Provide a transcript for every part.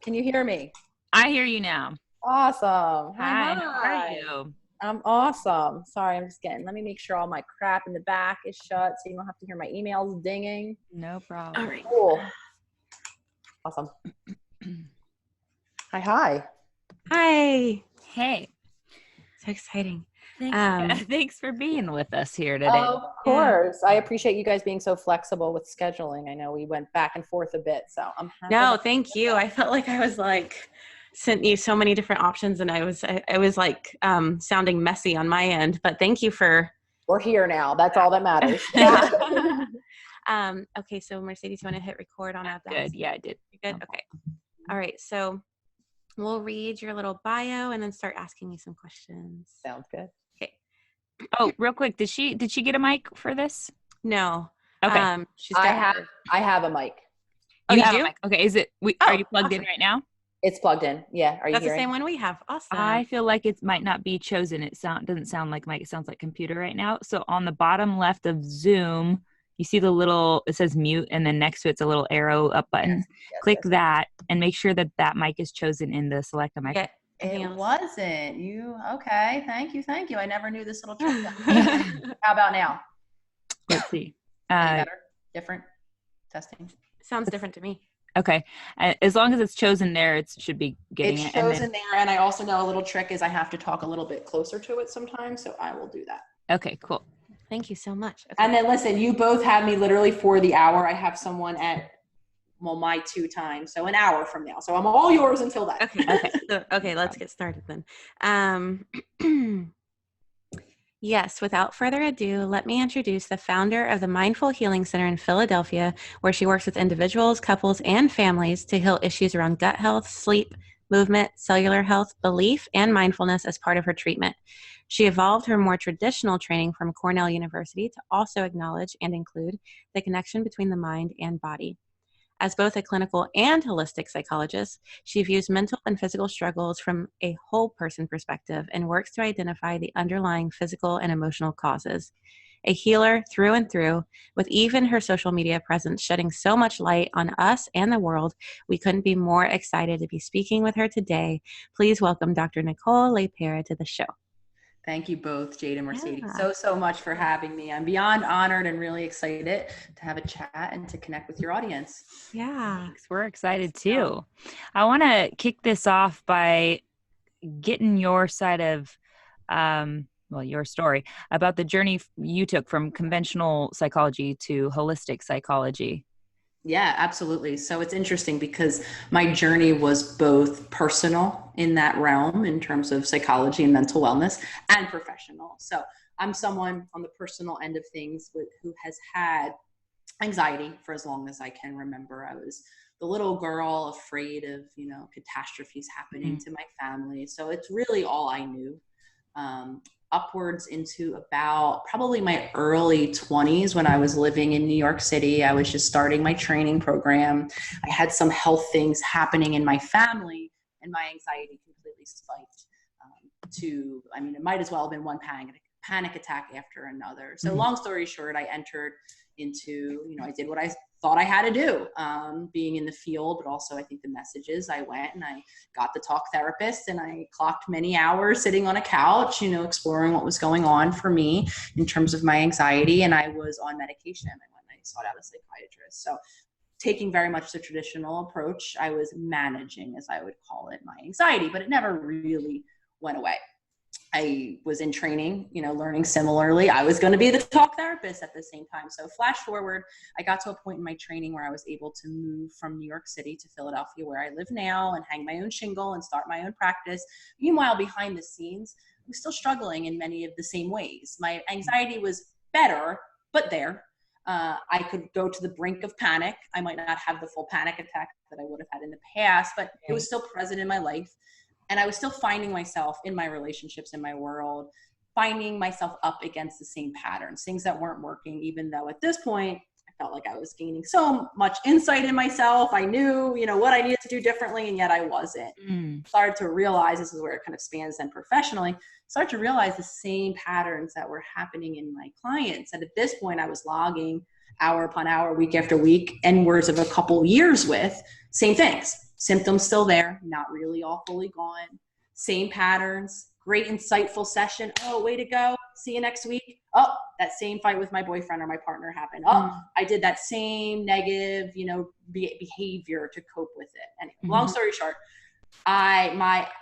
Can you hear me? I hear you now. Awesome. Hi, how are Hi. you? I'm awesome. Sorry, let me make sure all my crap in the back is shut so you don't have to hear my emails dinging. No All problem. right. Cool. Awesome. Hi. Hi. Hey, So exciting. thanks for being with us here today. Of course. I appreciate you guys being so flexible with scheduling. I know we went back and forth a bit, so I'm happy. No, thank you. I felt like I was sent you so many different options and I was sounding messy on my end, but thank you for. We're here now. That's all that matters. Okay. So Mercedes, you want to hit record on that? Good. Yeah, I did. You're good. Okay. All right. So we'll read your little bio and then start asking you some questions. Sounds good. Okay. Oh, real quick. Did she get a mic for this? No. Okay. I have a mic. Oh, you have do? a mic. Okay. Is it, are you plugged in awesome. right now? It's plugged in. Yeah. Are you That's hearing? the same one we have. Awesome. I feel like it might not be chosen. Doesn't sound like mic. It sounds like computer right now. So on the bottom left of Zoom, you see it says mute, and then next to it's a little arrow up button. Yes, Click that and make sure that mic is chosen in the select a mic. Yeah. It wasn't. Okay. Thank you. I never knew this little trick. How about now? Let's see. Any better? Different? Testing? Sounds different to me. Okay. As long as it's chosen there, it should be getting it. It's chosen there, and I also know a little trick is I have to talk a little bit closer to it sometimes, so I will do that. Okay, cool. Thank you so much. Okay. And then listen, you both have me literally for the hour. I have someone at my 2 times, so an hour from now. So I'm all yours until then. Okay, let's get started then. Yes, without further ado, let me introduce the founder of the Mindful Healing Center in Philadelphia, where she works with individuals, couples, and families to heal issues around gut health, sleep, movement, cellular health, belief, and mindfulness as part of her treatment. She evolved her more traditional training from Cornell University to also acknowledge and include the connection between the mind and body. As both a clinical and holistic psychologist, she views mental and physical struggles from a whole person perspective and works to identify the underlying physical and emotional causes. A healer through and through, with even her social media presence shedding so much light on us and the world, we couldn't be more excited to be speaking with her today. Please welcome Dr. Nicole LePera to the show. Thank you both, Jade and Mercedes, so much for having me. I'm beyond honored and really excited to have a chat and to connect with your audience. Yeah. Thanks. We're excited too. I want to kick this off by getting your side of, your story about the journey you took from conventional psychology to holistic psychology. Yeah, absolutely. So it's interesting because my journey was both personal in that realm in terms of psychology and mental wellness and professional. So I'm someone on the personal end of things who has had anxiety for as long as I can remember. I was the little girl afraid of, catastrophes happening to my family. So it's really all I knew. Upwards into about probably my early 20s when I was living in New York City. I was just starting my training program. I had some health things happening in my family and my anxiety completely spiked it might as well have been one panic attack after another. So long story short, I entered into, I did what I thought I had to do, being in the field, but also I think the messages. I went and I got the talk therapist and I clocked many hours sitting on a couch, exploring what was going on for me in terms of my anxiety. And I was on medication and when I sought out a psychiatrist. So taking very much the traditional approach, I was managing, as I would call it, my anxiety, but it never really went away. I was in training, learning similarly. I was going to be the talk therapist at the same time. So flash forward, I got to a point in my training where I was able to move from New York City to Philadelphia, where I live now, and hang my own shingle and start my own practice. Meanwhile, behind the scenes, I was still struggling in many of the same ways. My anxiety was better, but there. I could go to the brink of panic. I might not have the full panic attack that I would have had in the past, but it was still present in my life. And I was still finding myself in my relationships, in my world, finding myself up against the same patterns, things that weren't working, even though at this point, I felt like I was gaining so much insight in myself. I knew, what I needed to do differently, and yet I wasn't. Started to realize, this is where it kind of spans then professionally, started to realize the same patterns that were happening in my clients. And at this point, I was logging hour upon hour, week after week, and words of a couple years with same things. Symptoms still there, not really all fully gone. Same patterns, great insightful session. Oh, way to go. See you next week. Oh, that same fight with my boyfriend or my partner happened. Oh, I did that same negative, behavior to cope with it. Anyway, long story short,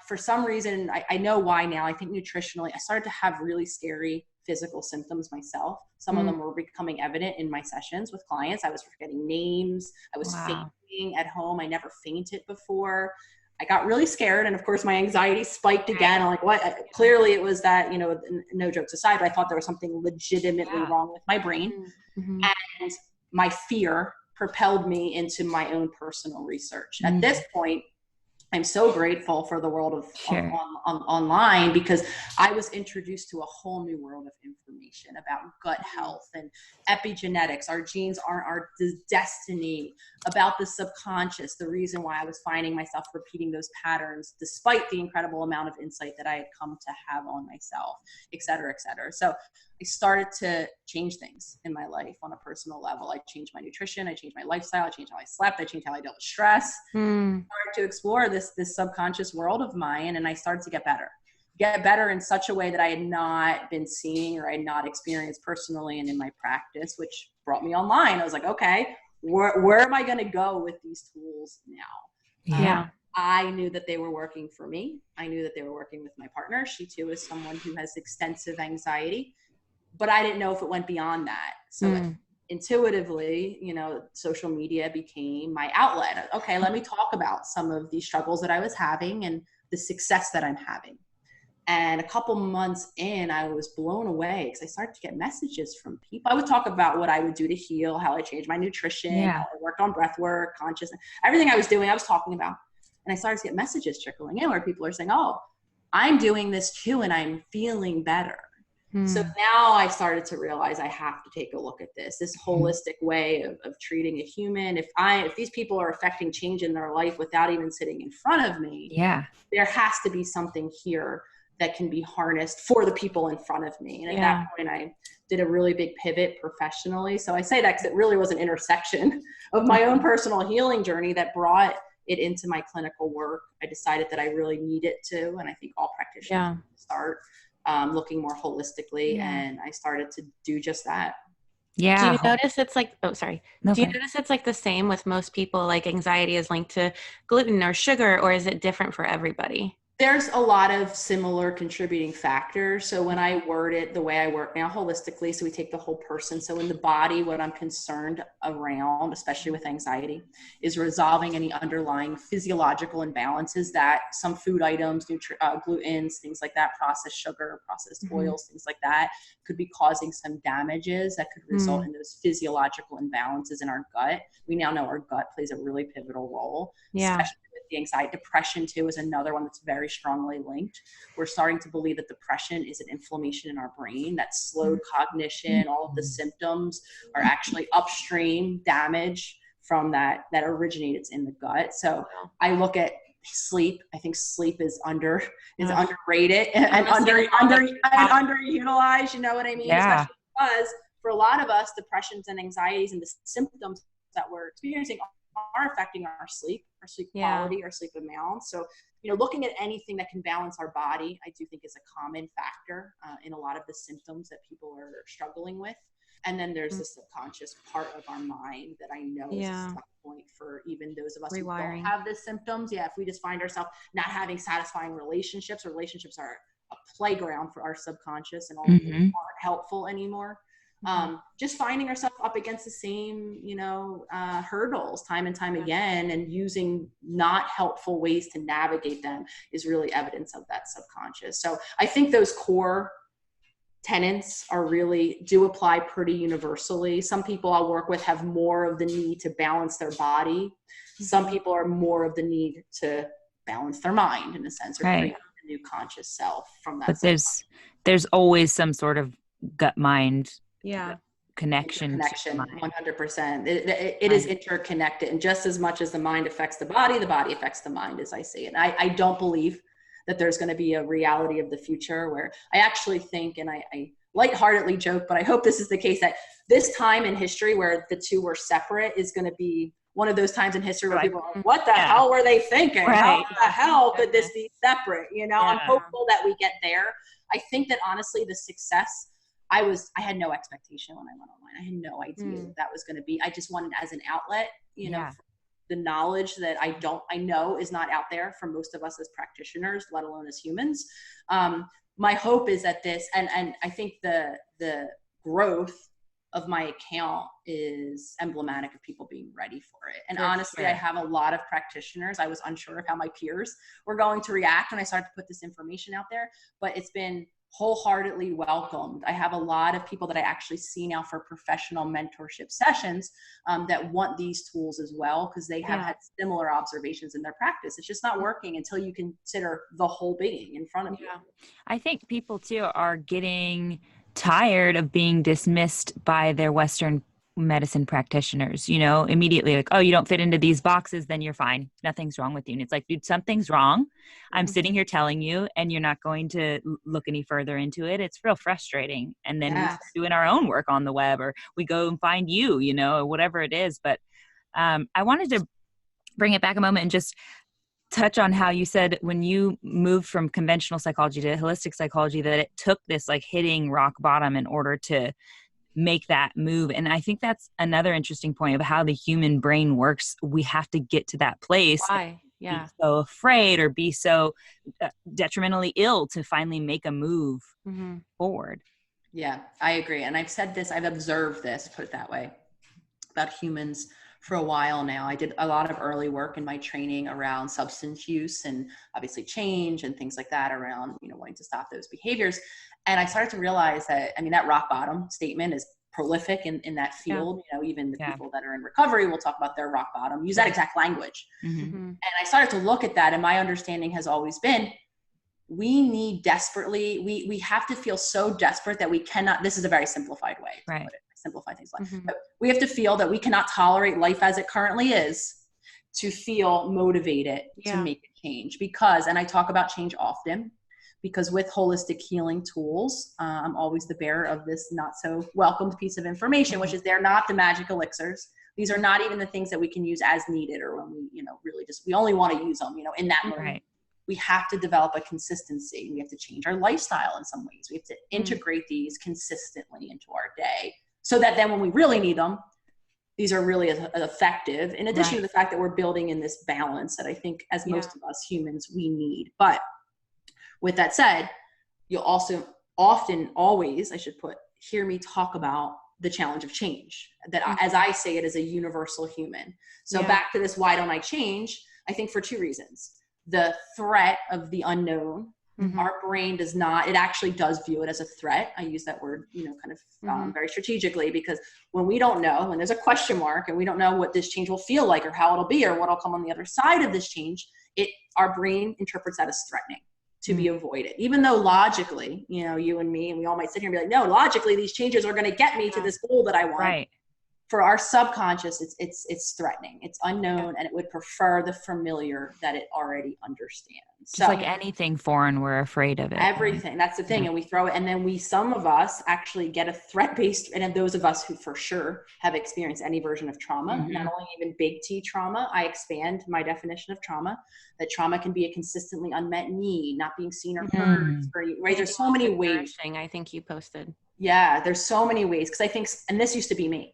for some reason, I know why now. I think nutritionally, I started to have really scary physical symptoms myself. Some of them were becoming evident in my sessions with clients. I was forgetting names. I was fainting at home. I never fainted before. I got really scared. And of course, my anxiety spiked again. I'm like, what? Clearly it was that, no jokes aside, but I thought there was something legitimately wrong with my brain. And my fear propelled me into my own personal research. At this point, I'm so grateful for the world of online, because I was introduced to a whole new world of information about gut health and epigenetics. Our genes aren't our destiny, about the subconscious, the reason why I was finding myself repeating those patterns, despite the incredible amount of insight that I had come to have on myself, et cetera, et cetera. So I started to change things in my life on a personal level. I changed my nutrition. I changed my lifestyle. I changed how I slept. I changed how I dealt with stress. I started to explore this subconscious world of mine, and I started to get better in such a way that I had not been seeing or I had not experienced personally and in my practice, which brought me online. I was like, okay, where am I going to go with these tools now? I knew that they were working for me. I knew that they were working with my partner. She too is someone who has extensive anxiety, but I didn't know if it went beyond that. So intuitively, social media became my outlet. Okay, let me talk about some of these struggles that I was having and the success that I'm having. And a couple months in, I was blown away because I started to get messages from people. I would talk about what I would do to heal, how I changed my nutrition, how I worked on breath work, consciousness, everything I was doing, I was talking about. And I started to get messages trickling in where people are saying, oh, I'm doing this too, and I'm feeling better. So now I started to realize I have to take a look at this holistic way of treating a human. If these people are affecting change in their life without even sitting in front of me, there has to be something here that can be harnessed for the people in front of me. And at that point, I did a really big pivot professionally. So I say that because it really was an intersection of my own personal healing journey that brought it into my clinical work. I decided that I really needed to, and I think all practitioners start looking more holistically, and I started to do just that. Do you notice it's like, do you notice it's like the same with most people, like anxiety is linked to gluten or sugar, or is it different for everybody? There's a lot of similar contributing factors. So when I word it the way I work now holistically, so we take the whole person. So in the body, what I'm concerned around, especially with anxiety, is resolving any underlying physiological imbalances that some food items, glutens, things like that, processed sugar, processed oils, things like that, could be causing some damages that could result in those physiological imbalances in our gut. We now know our gut plays a really pivotal role, especially the anxiety. Depression too is another one that's very strongly linked. We're starting to believe that depression is an inflammation in our brain that slowed cognition. All of the symptoms are actually upstream damage from that originates in the gut. So I look at sleep. I think sleep is underrated and underutilized. You know what I mean? Especially because for a lot of us, depressions and anxieties and the symptoms that we're experiencing are affecting our sleep quality, our sleep amount. So, looking at anything that can balance our body, I do think is a common factor in a lot of the symptoms that people are struggling with. And then there's the subconscious part of our mind that I know is a stuck point for even those of us who don't have the symptoms. If we just find ourselves not having satisfying relationships, or relationships are a playground for our subconscious and all of them aren't helpful anymore. Just finding ourselves up against the same, hurdles time and time again, and using not helpful ways to navigate them is really evidence of that subconscious. So I think those core tenets do apply pretty universally. Some people I'll work with have more of the need to balance their body. Some people are more of the need to balance their mind, in a sense, or create a new conscious self from that. But there's always some sort of gut mind connection 100%. It is interconnected, and just as much as the mind affects the body affects the mind, as I see it. I don't believe that there's going to be a reality of the future where I actually think, and I lightheartedly joke, but I hope this is the case, that this time in history where the two were separate is going to be one of those times in history where Like, people are like, what the hell were they thinking? Right. How the hell could this be separate? You know, I'm hopeful that we get there. I think that honestly, the success, I had no expectation when I went online. I had no idea what that was going to be. I just wanted as an outlet, you know, the knowledge that I know is not out there for most of us as practitioners, let alone as humans. My hope is that this, and I think the growth of my account is emblematic of people being ready for it. And honestly, I have a lot of practitioners. I was unsure of how my peers were going to react when I started to put this information out there, but it's been wholeheartedly welcomed. I have a lot of people that I actually see now for professional mentorship sessions that want these tools as well, because they have had similar observations in their practice. It's just not working until you consider the whole being in front of you. I think people too are getting tired of being dismissed by their Western medicine practitioners, you know, immediately like, oh, you don't fit into these boxes, then you're fine. Nothing's wrong with you. And it's like, dude, something's wrong. I'm sitting here telling you, and you're not going to look any further into it. It's real frustrating. And then we start doing our own work on the web, or we go and find you, you know, or whatever it is. But I wanted to bring it back a moment and just touch on how you said when you moved from conventional psychology to holistic psychology, that it took this like hitting rock bottom in order to make that move. And I think that's another interesting point of how the human brain works. We have to get to that place. Why? Be so afraid or be so detrimentally ill to finally make a move forward. Yeah, I agree. And I've said this, I've observed this, put it that way, about humans for a while now. I did a lot of early work in my training around substance use and obviously change and things like that around, you know, wanting to stop those behaviors. And I started to realize that, I mean, that rock bottom statement is prolific in that field. You know, even the people that are in recovery will talk about their rock bottom, use that exact language. And I started to look at that, and my understanding has always been, we need desperately, we have to feel so desperate that we cannot, this is a very simplified way to put it, simplify things like, but we have to feel that we cannot tolerate life as it currently is to feel motivated to make a change. Because, and I talk about change often, because with holistic healing tools, I'm always the bearer of this not so welcomed piece of information, which is they're not the magic elixirs. These are not even the things that we can use as needed, or when we, you know, really just, we only want to use them, you know, in that moment. We have to develop a consistency. We have to change our lifestyle in some ways. We have to integrate these consistently into our day, so that then when we really need them, these are really effective, in addition to the fact that we're building in this balance that I think as most of us humans, we need. But with that said, you'll also often, always, I should put, hear me talk about the challenge of change, that as I say it, as a universal human. So back to this, why don't I change? I think for two reasons. The threat of the unknown. Our brain does not, it actually does view it as a threat. I use that word, you know, kind of very strategically, because when we don't know, when there's a question mark and we don't know what this change will feel like or how it'll be or what'll come on the other side of this change, our brain interprets that as threatening, to be avoided. Even though logically, you know, you and me, and we all might sit here and be like, no, logically these changes are going to get me to this goal that I want. For our subconscious, it's threatening, it's unknown, and it would prefer the familiar that it already understands. Just so, like anything foreign, we're afraid of it. Everything, that's the thing. And we throw it, and then some of us actually get a threat-based, and those of us who for sure have experienced any version of trauma, not only even big T trauma, I expand my definition of trauma, that trauma can be a consistently unmet need, not being seen or heard. Right? There's so many ways. I think you posted. Yeah, there's so many ways. Because I think, and this used to be me,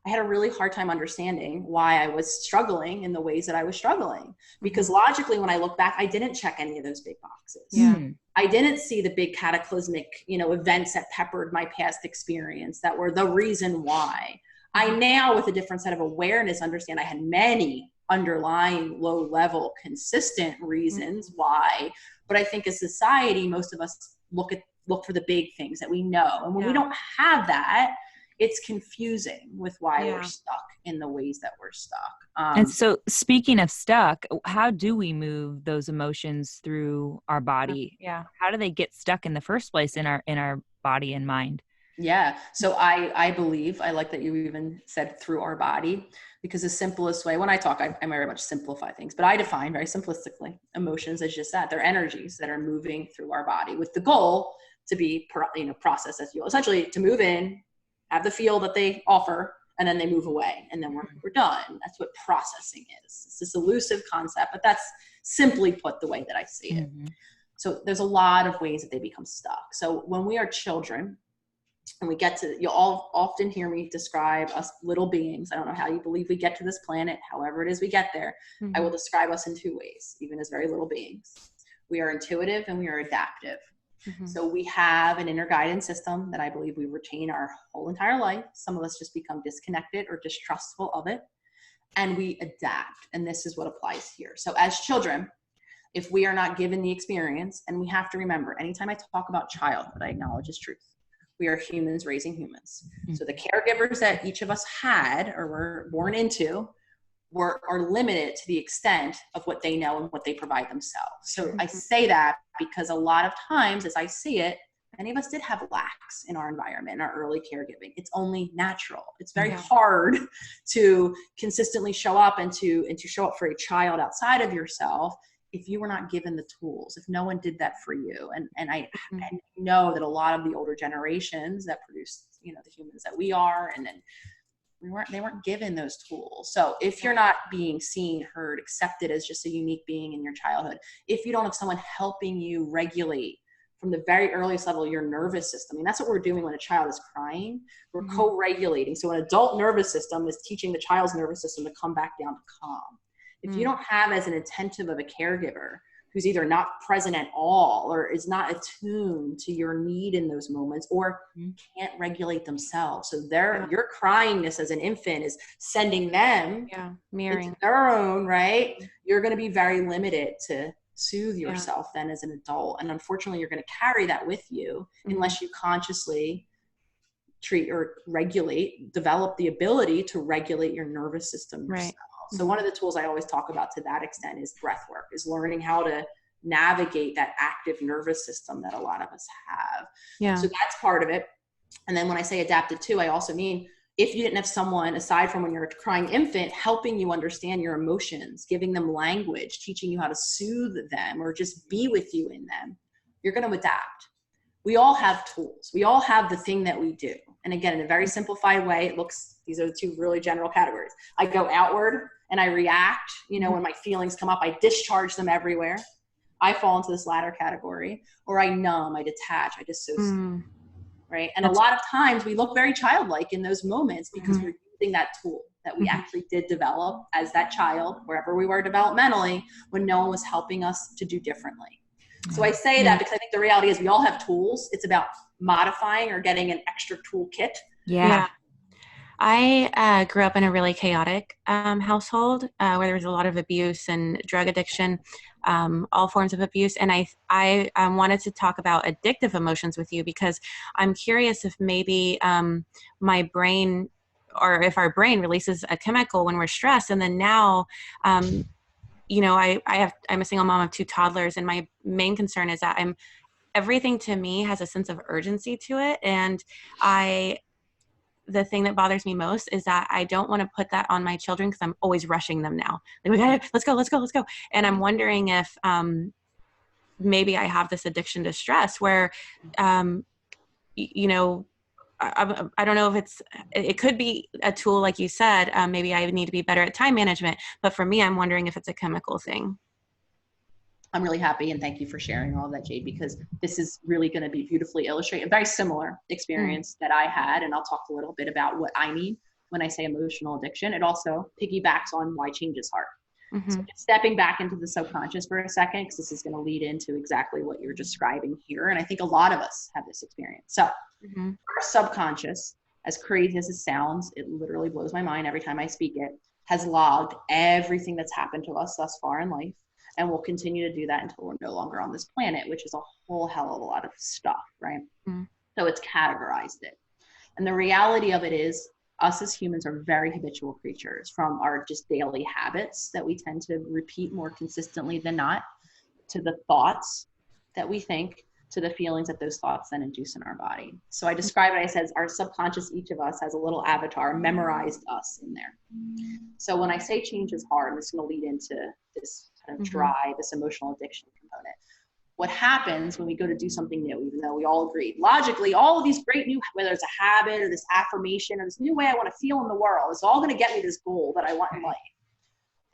I had a really hard time understanding why I was struggling in the ways that I was struggling. Because logically, when I look back, I didn't check any of those big boxes. I didn't see the big cataclysmic, you know, events that peppered my past experience that were the reason why. I now, with a different set of awareness, understand I had many underlying low-level consistent reasons why. But I think as society, most of us look for the big things that we know. And when we don't have that, it's confusing with why we're stuck in the ways that we're stuck. And so speaking of stuck, how do we move those emotions through our body? How do they get stuck in the first place in our body and mind? Yeah. So I believe, I like that you even said through our body, because the simplest way, when I talk, I very much simplify things, but I define very simplistically emotions as just that. They're energies that are moving through our body with the goal to be, you know, processed as fuel, essentially to move in, have the feel that they offer, and then they move away, and then we're done. That's what processing is. It's this elusive concept, but that's simply put the way that I see it. So there's a lot of ways that they become stuck. So when we are children, and we get to, you'll all often hear me describe us little beings. I don't know how you believe we get to this planet, however it is we get there. I will describe us in two ways, even as very little beings. We are intuitive and we are adaptive. So we have an inner guidance system that I believe we retain our whole entire life. Some of us just become disconnected or distrustful of it, and we adapt. And this is what applies here. So as children, if we are not given the experience, and we have to remember, anytime I talk about childhood, I acknowledge is truth. We are humans raising humans. So the caregivers that each of us had or were born into are limited to the extent of what they know and what they provide themselves. So I say that because a lot of times, as I see it, many of us did have lacks in our environment, in our early caregiving. It's only natural. It's very hard to consistently show up and to show up for a child outside of yourself if you were not given the tools, if no one did that for you. And I know that a lot of the older generations that produced, the humans that we are, and then they weren't given those tools. So if you're not being seen, heard, accepted as just a unique being in your childhood, if you don't have someone helping you regulate from the very earliest level your nervous system, that's what we're doing when a child is crying. We're co-regulating. So an adult nervous system is teaching the child's nervous system to come back down to calm. If you don't have as an attentive of a caregiver who's either not present at all or is not attuned to your need in those moments or can't regulate themselves. So your cryingness as an infant is sending them mirroring into their own, right? You're going to be very limited to soothe yourself then as an adult. And unfortunately, you're going to carry that with you unless you consciously treat or develop the ability to regulate your nervous system yourself. So one of the tools I always talk about to that extent is breath work, is learning how to navigate that active nervous system that a lot of us have. So that's part of it. And then when I say adapted too, I also mean if you didn't have someone, aside from when you're a crying infant, helping you understand your emotions, giving them language, teaching you how to soothe them or just be with you in them, you're going to adapt. We all have tools. We all have the thing that we do. And again, in a very simplified way, these are the two really general categories. I go outward and I react, when my feelings come up, I discharge them everywhere. I fall into this latter category. Or I numb, I detach, I dissociate, right? And a lot of times we look very childlike in those moments because we're using that tool that we actually did develop as that child, wherever we were developmentally, when no one was helping us to do differently. So I say that because I think the reality is we all have tools. It's about modifying or getting an extra toolkit. I grew up in a really chaotic household where there was a lot of abuse and drug addiction, all forms of abuse. And I wanted to talk about addictive emotions with you because I'm curious if maybe my brain or if our brain releases a chemical when we're stressed. And then now, I'm a single mom of 2 toddlers, and my main concern is that everything to me has a sense of urgency to it. And the thing that bothers me most is that I don't want to put that on my children because I'm always rushing them now. Like, let's go. And I'm wondering if maybe I have this addiction to stress where, I don't know if it could be a tool, like you said, maybe I need to be better at time management, but for me, I'm wondering if it's a chemical thing. I'm really happy and thank you for sharing all of that, Jade, because this is really going to be beautifully illustrated. A very similar experience that I had, and I'll talk a little bit about what I mean when I say emotional addiction. It also piggybacks on why change is hard. So just stepping back into the subconscious for a second, because this is going to lead into exactly what you're describing here. And I think a lot of us have this experience. So our subconscious, as crazy as it sounds, it literally blows my mind every time I speak it, has logged everything that's happened to us thus far in life. And we'll continue to do that until we're no longer on this planet, which is a whole hell of a lot of stuff, right? So it's categorized it. And the reality of it is us as humans are very habitual creatures, from our just daily habits that we tend to repeat more consistently than not, to the thoughts that we think, to the feelings that those thoughts then induce in our body. So I describe it, I said, our subconscious, each of us has a little avatar, memorized us in there. So when I say change is hard, and it's going to lead into this kind of drive, this emotional addiction component. what happens when we go to do something new, even though we all agreed logically, all of these great new, whether it's a habit or this affirmation or this new way I want to feel in the world, is all going to get me this goal that I want in life.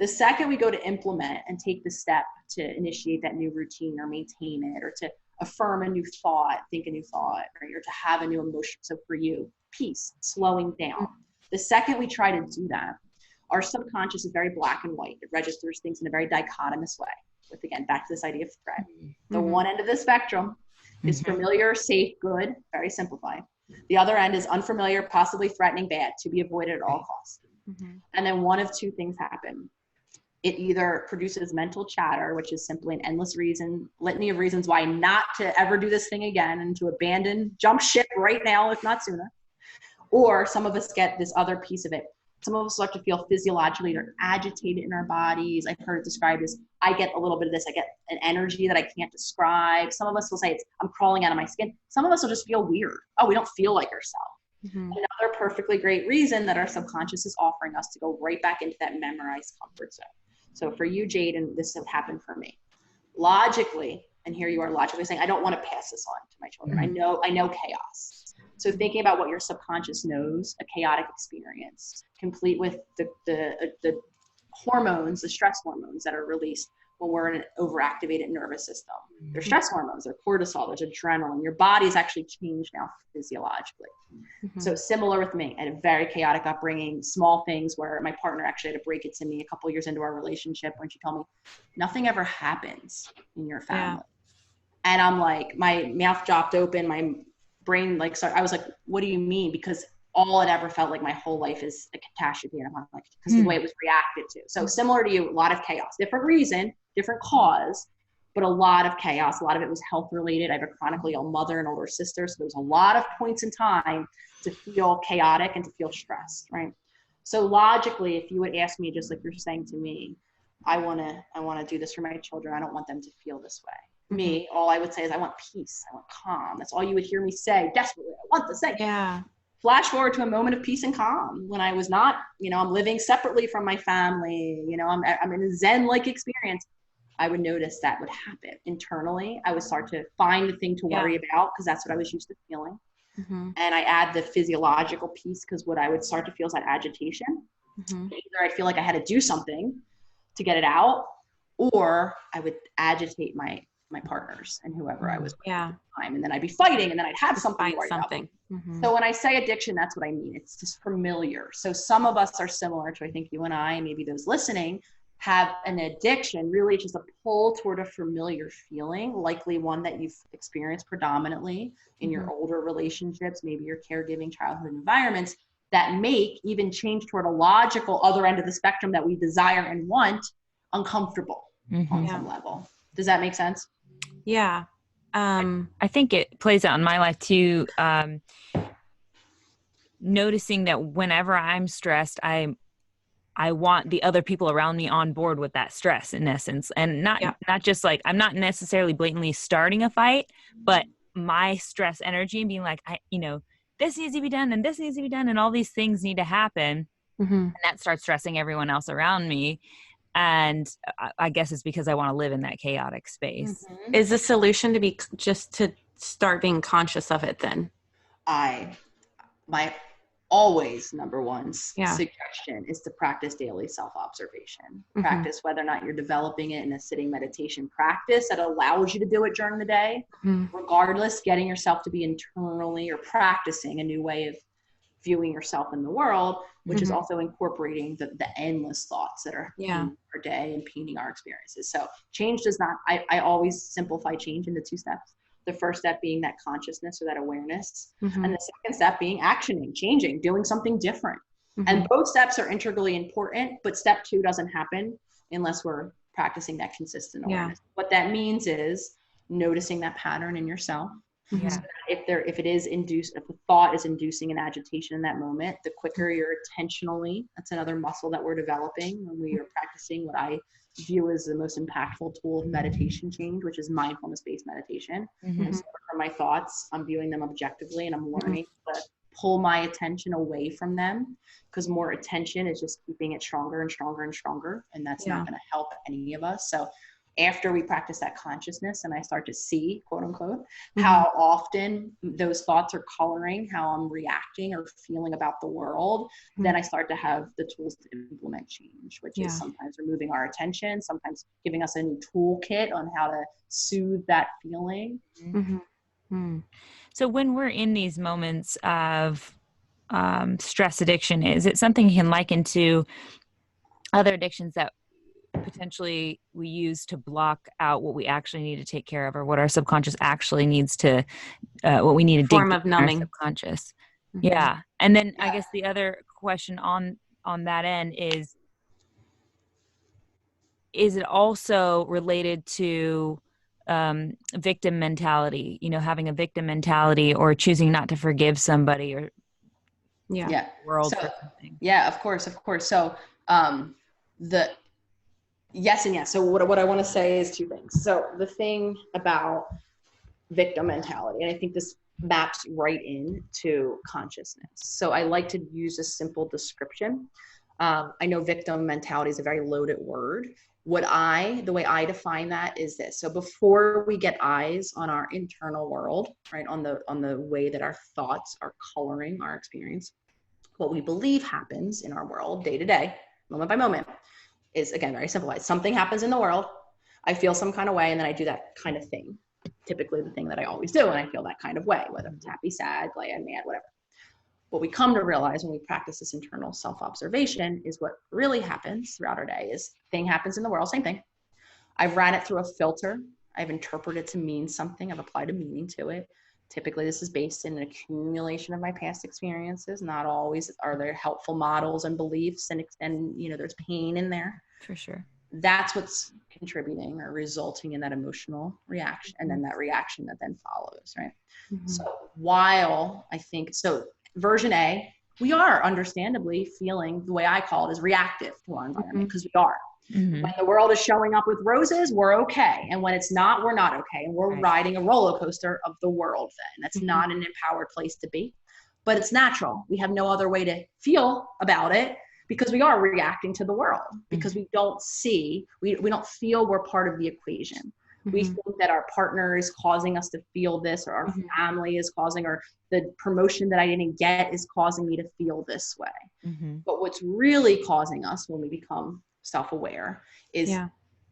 The second we go to implement and take the step to initiate that new routine or maintain it, or to affirm a new thought, think a new thought, or to have a new emotion. So for you, peace, slowing down. The second we try to do that, our subconscious is very black and white. It registers things in a very dichotomous way. With, again, back to this idea of threat. The one end of the spectrum is familiar, safe, good, very simplified. The other end is unfamiliar, possibly threatening, bad, to be avoided at all costs. And then one of two things happen. It either produces mental chatter, which is simply an endless litany of reasons why not to ever do this thing again and to abandon, jump ship right now, if not sooner. Or some of us get this other piece of it. Some of us start to feel physiologically or agitated in our bodies. I've heard it described as, I get a little bit of this. I get an energy that I can't describe. Some of us will say I'm crawling out of my skin. Some of us will just feel weird. Oh, we don't feel like ourselves. Another perfectly great reason that our subconscious is offering us to go right back into that memorized comfort zone. So for you, Jade, and this has happened for me, logically, and here you are logically saying, I don't want to pass this on to my children. I know chaos. So thinking about what your subconscious knows, a chaotic experience, complete with the hormones, the stress hormones that are released when we're in an overactivated nervous system. There's stress hormones, there's cortisol, there's adrenaline. Your body's actually changed now physiologically. So similar with me, I had a very chaotic upbringing, small things where my partner actually had to break it to me a couple years into our relationship when she told me, nothing ever happens in your family. And I'm like, my mouth dropped open, my brain, I was like, what do you mean? Because all it ever felt like my whole life is a catastrophe. And I'm like, because the way it was reacted to. So similar to you, a lot of chaos, different reason, different cause, but a lot of chaos. A lot of it was health related. I have a chronically ill mother and older sister. So there was a lot of points in time to feel chaotic and to feel stressed, right? So logically, if you would ask me, just like you're saying to me, I want to do this for my children. I don't want them to feel this way. Me, all I would say is I want peace. I want calm. That's all you would hear me say desperately. I want this thing. Yeah. Flash forward to a moment of peace and calm when I was not, I'm living separately from my family. I'm in a Zen-like experience. I would notice that would happen internally. I would start to find the thing to worry about because that's what I was used to feeling. And I add the physiological piece because what I would start to feel is that agitation. Either I feel like I had to do something to get it out, or I would agitate my partners and whoever I was with at the time. And then I'd be fighting and then I'd have something. So when I say addiction, that's what I mean. It's just familiar. So some of us are similar to, I think you and I, and maybe those listening, have an addiction, really just a pull toward a familiar feeling, likely one that you've experienced predominantly in your older relationships, maybe your caregiving childhood environments, that make even change toward a logical other end of the spectrum that we desire and want uncomfortable on some level. Does that make sense? Yeah. I think it plays out in my life too. Noticing that whenever I'm stressed, I want the other people around me on board with that stress in essence, and not just like, I'm not necessarily blatantly starting a fight, but my stress energy and being like, this needs to be done and this needs to be done and all these things need to happen. And that starts stressing everyone else around me. And I guess it's because I want to live in that chaotic space. Is the solution to be just to start being conscious of it then? My always number one suggestion is to practice daily self-observation. Practice whether or not you're developing it in a sitting meditation practice that allows you to do it during the day. Regardless, getting yourself to be internally or practicing a new way of viewing yourself in the world, which is also incorporating the endless thoughts that are in our day, impeding our experiences. So change does not, I always simplify change into two steps. The first step being that consciousness or that awareness. And the second step being actioning, changing, doing something different. And both steps are integrally important, but step two doesn't happen unless we're practicing that consistent awareness. What that means is noticing that pattern in yourself. So if the thought is inducing an agitation in that moment, the quicker you're intentionally, that's another muscle that we're developing when we are practicing what I view as the most impactful tool of meditation change, which is mindfulness-based meditation. And so for my thoughts, I'm viewing them objectively and I'm learning to pull my attention away from them, because more attention is just keeping it stronger and stronger and stronger. And that's not going to help any of us. So after we practice that consciousness and I start to see, quote unquote, how often those thoughts are coloring how I'm reacting or feeling about the world, then I start to have the tools to implement change, which is sometimes removing our attention, sometimes giving us a new toolkit on how to soothe that feeling. So when we're in these moments of stress addiction, is it something you can liken to other addictions that potentially we use to block out what we actually need to take care of, or what our subconscious actually needs to, what we need to dig Form of deep in our numbing. subconscious? Yeah. And then I guess the other question on that end is it also related to victim mentality, having a victim mentality or choosing not to forgive somebody or the world for something? Yeah, of course. So the yes and yes. So what I want to say is two things. So the thing about victim mentality, and I think this maps right into consciousness. So I like to use a simple description. I know victim mentality is a very loaded word. The way I define that is this. So before we get eyes on our internal world, right, on the way that our thoughts are coloring our experience, what we believe happens in our world day to day, moment by moment, is, again, very simplified. Something happens in the world, I feel some kind of way, and then I do that kind of thing. Typically the thing that I always do, and I feel that kind of way, whether it's happy, sad, glad, mad, whatever. What we come to realize when we practice this internal self-observation is what really happens throughout our day is thing happens in the world, same thing. I've ran it through a filter. I've interpreted it to mean something. I've applied a meaning to it. Typically, this is based in an accumulation of my past experiences. Not always are there helpful models and beliefs, and there's pain in there. For sure. That's what's contributing or resulting in that emotional reaction, and then that reaction that then follows, right? So while I think, version A, we are understandably feeling, the way I call it, is reactive to our environment, because we are. When the world is showing up with roses, we're okay. And when it's not, we're not okay. And we're riding a roller coaster of the world then. That's not an empowered place to be, but it's natural. We have no other way to feel about it because we are reacting to the world, because we don't see, we don't feel we're part of the equation. We think that our partner is causing us to feel this, or our family is causing, or the promotion that I didn't get is causing me to feel this way. But what's really causing us when we become self-aware is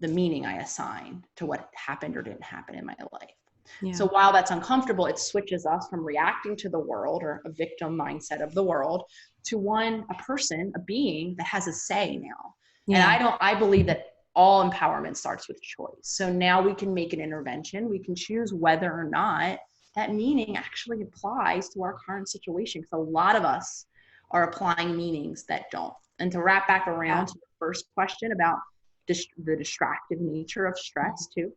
the meaning I assign to what happened or didn't happen in my life. So while that's uncomfortable, it switches us from reacting to the world or a victim mindset of the world to a person, a being that has a say now. And I believe that all empowerment starts with choice. So now we can make an intervention. We can choose whether or not that meaning actually applies to our current situation. Because a lot of us are applying meanings that don't. And to wrap back around to the first question about the distractive nature of stress too,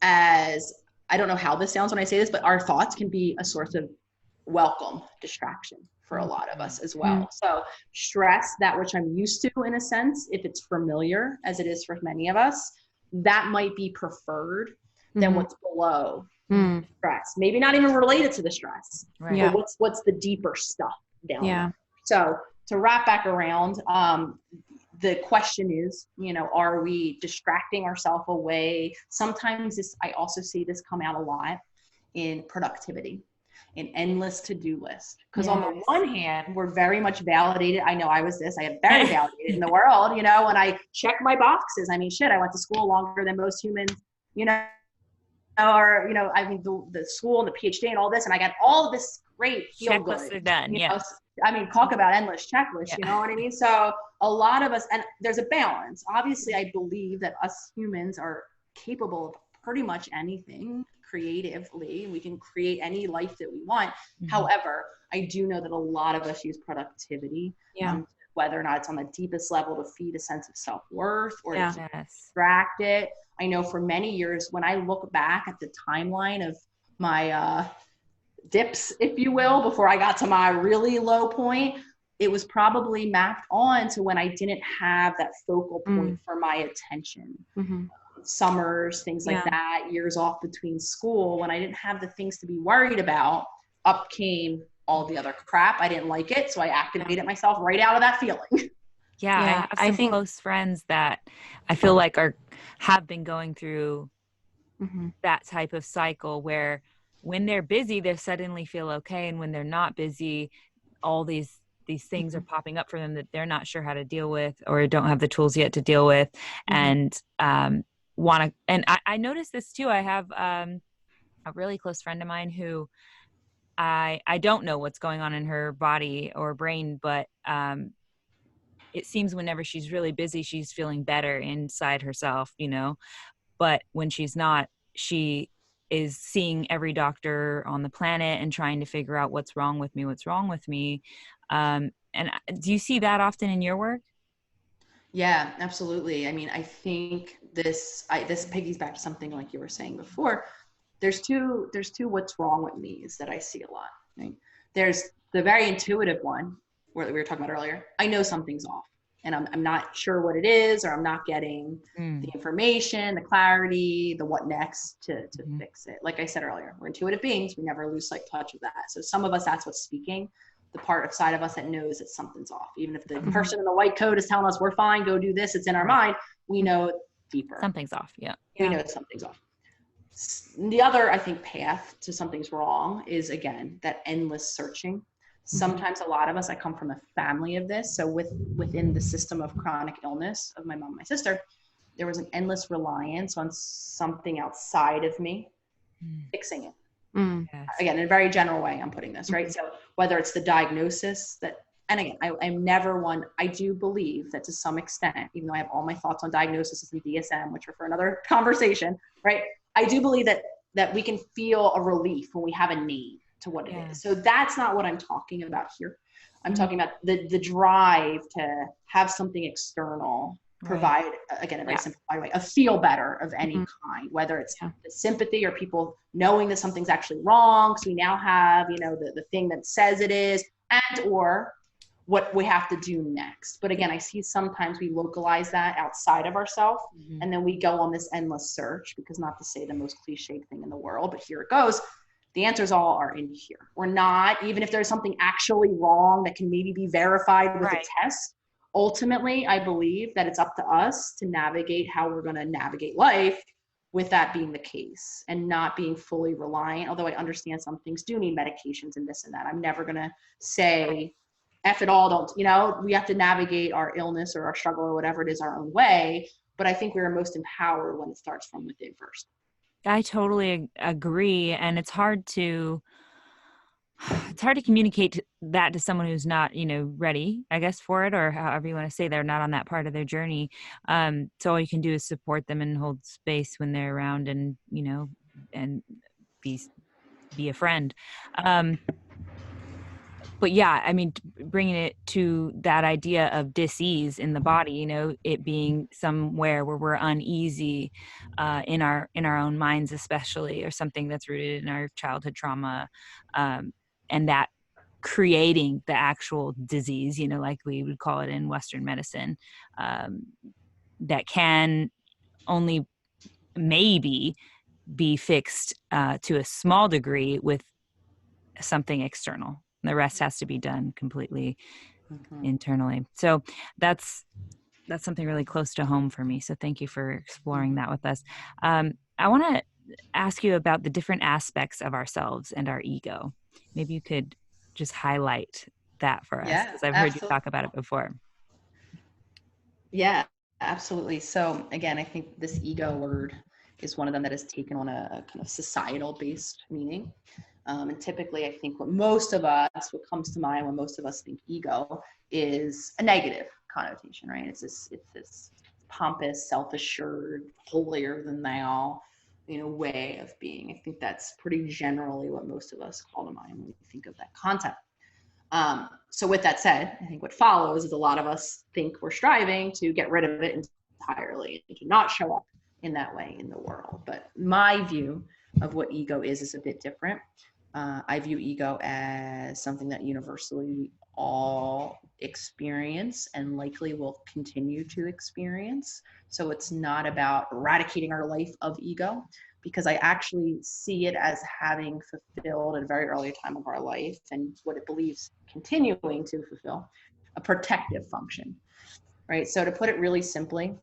as I don't know how this sounds when I say this, but our thoughts can be a source of welcome distraction for a lot of us as well. So stress, that which I'm used to in a sense, if it's familiar as it is for many of us, that might be preferred than what's below stress. Maybe not even related to the stress, but what's the deeper stuff down there. So to wrap back around, the question is, are we distracting ourselves away? Sometimes I also see this come out a lot in productivity, in endless to-do list. Because on the one hand, we're very much validated. I know I was this, I am very validated in the world, when I check my boxes. I mean, I went to school longer than most humans, or, the school and the PhD and all this, and I got all of this great checklists are done. Talk about endless checklists, you know what I mean? So a lot of us, and there's a balance. Obviously, I believe that us humans are capable of pretty much anything creatively. We can create any life that we want. However, I do know that a lot of us use productivity, whether or not it's on the deepest level to feed a sense of self-worth or to distract it. I know for many years, when I look back at the timeline of my dips, if you will, before I got to my really low point, it was probably mapped on to when I didn't have that focal point for my attention. Summers, things like that, years off between school, when I didn't have the things to be worried about, up came all the other crap. I didn't like it, so I activated myself right out of that feeling. Yeah, I Yeah, have I some think. close friends that I feel like have been going through Mhm, that type of cycle where when they're busy, they suddenly feel okay, and when they're not busy, all these things are mhm, popping up for them that they're not sure how to deal with or don't have the tools yet to deal with, mhm, and want to. And I noticed this too. I have a really close friend of mine who I don't know what's going on in her body or brain, but it seems whenever she's really busy, she's feeling better inside herself, you know. But when she's not, she is seeing every doctor on the planet and trying to figure out what's wrong with me, what's wrong with me. And do you see that often in your work? Yeah, absolutely. I mean, I think this piggies back to something like you were saying before. There's two what's wrong with me's that I see a lot. Right? There's the very intuitive one where we were talking about earlier. I know something's off, and I'm not sure what it is, or I'm not getting the Mm. information, the clarity, the what next to Mhm. fix it. Like I said earlier, we're intuitive beings. We never lose like touch of that. So some of us, that's what's speaking. The part of side of us that knows that something's off. Even if the mhm. person in the white coat is telling us we're fine, go do this, it's in our Right. mind, we know deeper. Something's off. Yeah. We Yeah. know something's off. The other, I think, path to something's wrong is, again, that endless searching. Mhm, Sometimes a lot of us, I come from a family of this. So within the system of chronic illness of my mom and my sister, there was an endless reliance on something outside of me Mm. fixing it. mm, Yes. Again, in a very general way, I'm putting this, right? mhm, So whether it's the diagnosis that, and again, I'm never one, I do believe that to some extent, even though I have all my thoughts on diagnosis and DSM, which are for another conversation, right? I do believe that we can feel a relief when we have a name to what it is. So Yes. that's not what I'm talking about here. I'm Mhm. talking about the drive to have something external Right. provide, again, a very yeah. simplified way, a feel better of any Mhm, kind, whether it's yeah. the sympathy or people knowing that something's actually wrong. So we now have, the thing that says it is, and or what we have to do next. But again, I see sometimes we localize that outside of ourselves, Mhm. and then we go on this endless search, because not to say the most cliched thing in the world, but here it goes. The answers all are in here. We're not, even if there's something actually wrong that can maybe be verified with a Right. test, ultimately, I believe that it's up to us to navigate how we're going to navigate life with that being the case, and not being fully reliant. Although I understand some things do need medications and this and that. I'm never going to say F it all, don't, we have to navigate our illness or our struggle or whatever it is our own way. But I think we're most empowered when it starts from within first. I totally agree, and it's hard to communicate that to someone who's not, ready, I guess, for it, or however you want to say they're not on that part of their journey. So all you can do is support them and hold space when they're around, and and be be a friend. Um, but yeah, I mean, bringing it to that idea of dis-ease in the body, it being somewhere where we're uneasy, in our own minds, especially, or something that's rooted in our childhood trauma, and that creating the actual disease, like we would call it in Western medicine, um, that can only maybe be fixed to a small degree with something external. The rest has to be done completely Mm-hmm. internally. So that's something really close to home for me. So thank you for exploring Mm-hmm. that with us. I want to ask you about the different aspects of ourselves and our ego. Maybe you could just highlight that for us, Yeah, because I've heard you absolutely. talk about it before. Yeah, absolutely. So again, I think this ego word is one of them that has taken on a kind of societal based meaning. And typically, I think what comes to mind when most of us think ego is a negative connotation, right? It's this pompous, self-assured, holier than thou, way of being. I think that's pretty generally what most of us call to mind when we think of that concept. So with that said, I think what follows is a lot of us think we're striving to get rid of it entirely and to not show up in that way in the world. But my view of what ego is a bit different. I view ego as something that universally we all experience and likely will continue to experience. So it's not about eradicating our life of ego, because I actually see it as having fulfilled at a very early time of our life, and what it believes continuing to fulfill, a protective function. right? So to put it really simply,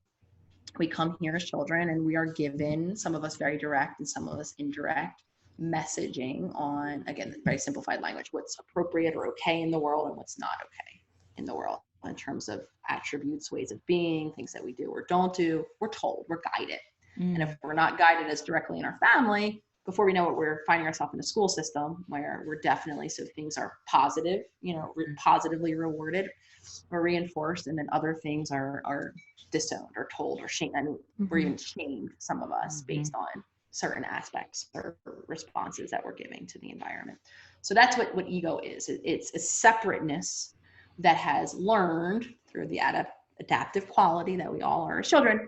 we come here as children and we are given, some of us very direct and some of us indirect, messaging on, again, very simplified language, what's appropriate or okay in the world and what's not okay in the world in terms of attributes, ways of being, things that we do or don't do. We're told, we're guided. And if we're not guided as directly in our family, before we know it, we're finding ourselves in a school system where we're definitely, so things are positive, positively rewarded or reinforced, and then other things are disowned or told or shamed. I mean, we're even shamed, some of us, based on certain aspects or responses that we're giving to the environment. So that's what ego is. It's a separateness that has learned through the adaptive quality that we all are as children,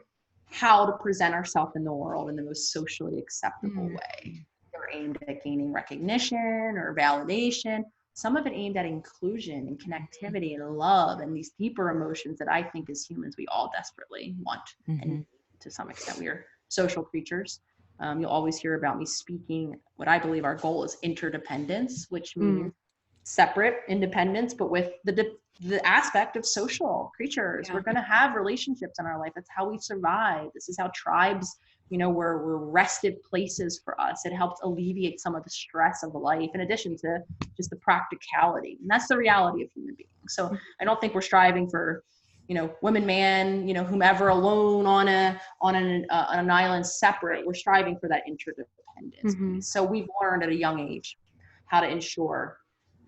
how to present ourselves in the world in the most socially acceptable way. They're aimed at gaining recognition or validation. Some of it aimed at inclusion and connectivity and love and these deeper emotions that I think as humans we all desperately want. And to some extent, we are social creatures. You'll always hear about me speaking what I believe our goal is interdependence, which means separate independence, but with the aspect of social creatures. We're going to have relationships in our life. That's how we survive. This is how tribes, were rested places for us. It helped alleviate some of the stress of life, in addition to just the practicality. And that's the reality of human beings. So I don't think we're striving for, woman, man, whomever alone on an island separate. We're striving for that interdependence. So we've learned at a young age how to ensure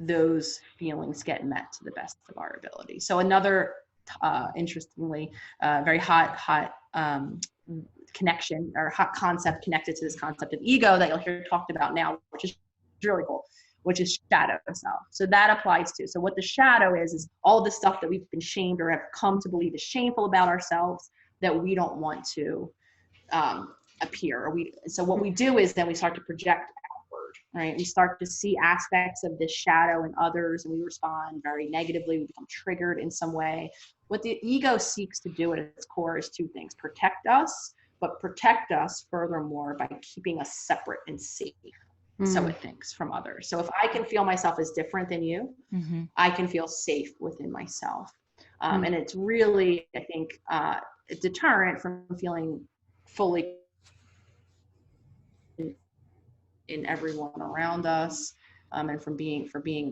those feelings get met to the best of our ability. So another, interestingly, very hot connection or hot concept connected to this concept of ego that you'll hear talked about now, which is really cool, which is shadow self. So that applies to. So what the shadow is all the stuff that we've been shamed or have come to believe is shameful about ourselves that we don't want to appear. So what we do is then we start to project outward, right? We start to see aspects of this shadow in others and we respond very negatively. We become triggered in some way. What the ego seeks to do at its core is two things: protect us, but protect us furthermore by keeping us separate and safe. So it thinks from others. So if I can feel myself as different than you, I can feel safe within myself. And it's really, I think, a deterrent from feeling fully in everyone around us, and for being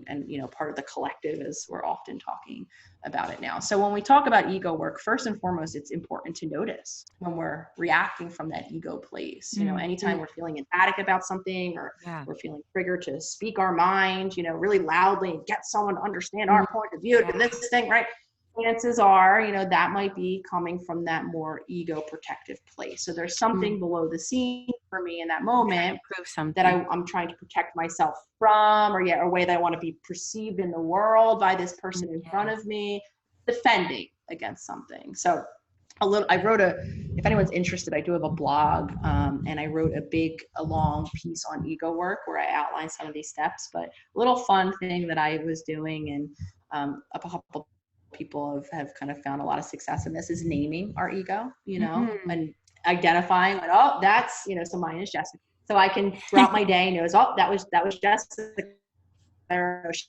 and part of the collective, as we're often talking about it now. So when we talk about ego work, first and foremost, it's important to notice when we're reacting from that ego place. Anytime we're feeling emphatic about something or we're feeling triggered to speak our mind, really loudly and get someone to understand our point of view to this thing, right? Chances are, that might be coming from that more ego protective place. So there's something below the scene for me in that moment that I'm trying to protect myself from, or a way that I want to be perceived in the world by this person in front of me, defending against something. So I wrote if anyone's interested, I do have a blog, and I wrote a long piece on ego work where I outlined some of these steps. But a little fun thing that I was doing, and a couple people have kind of found a lot of success in this, is naming our ego, and identifying like, oh, that's, so mine is Jessica. So I can throughout my day knows, oh, that was Jessica. She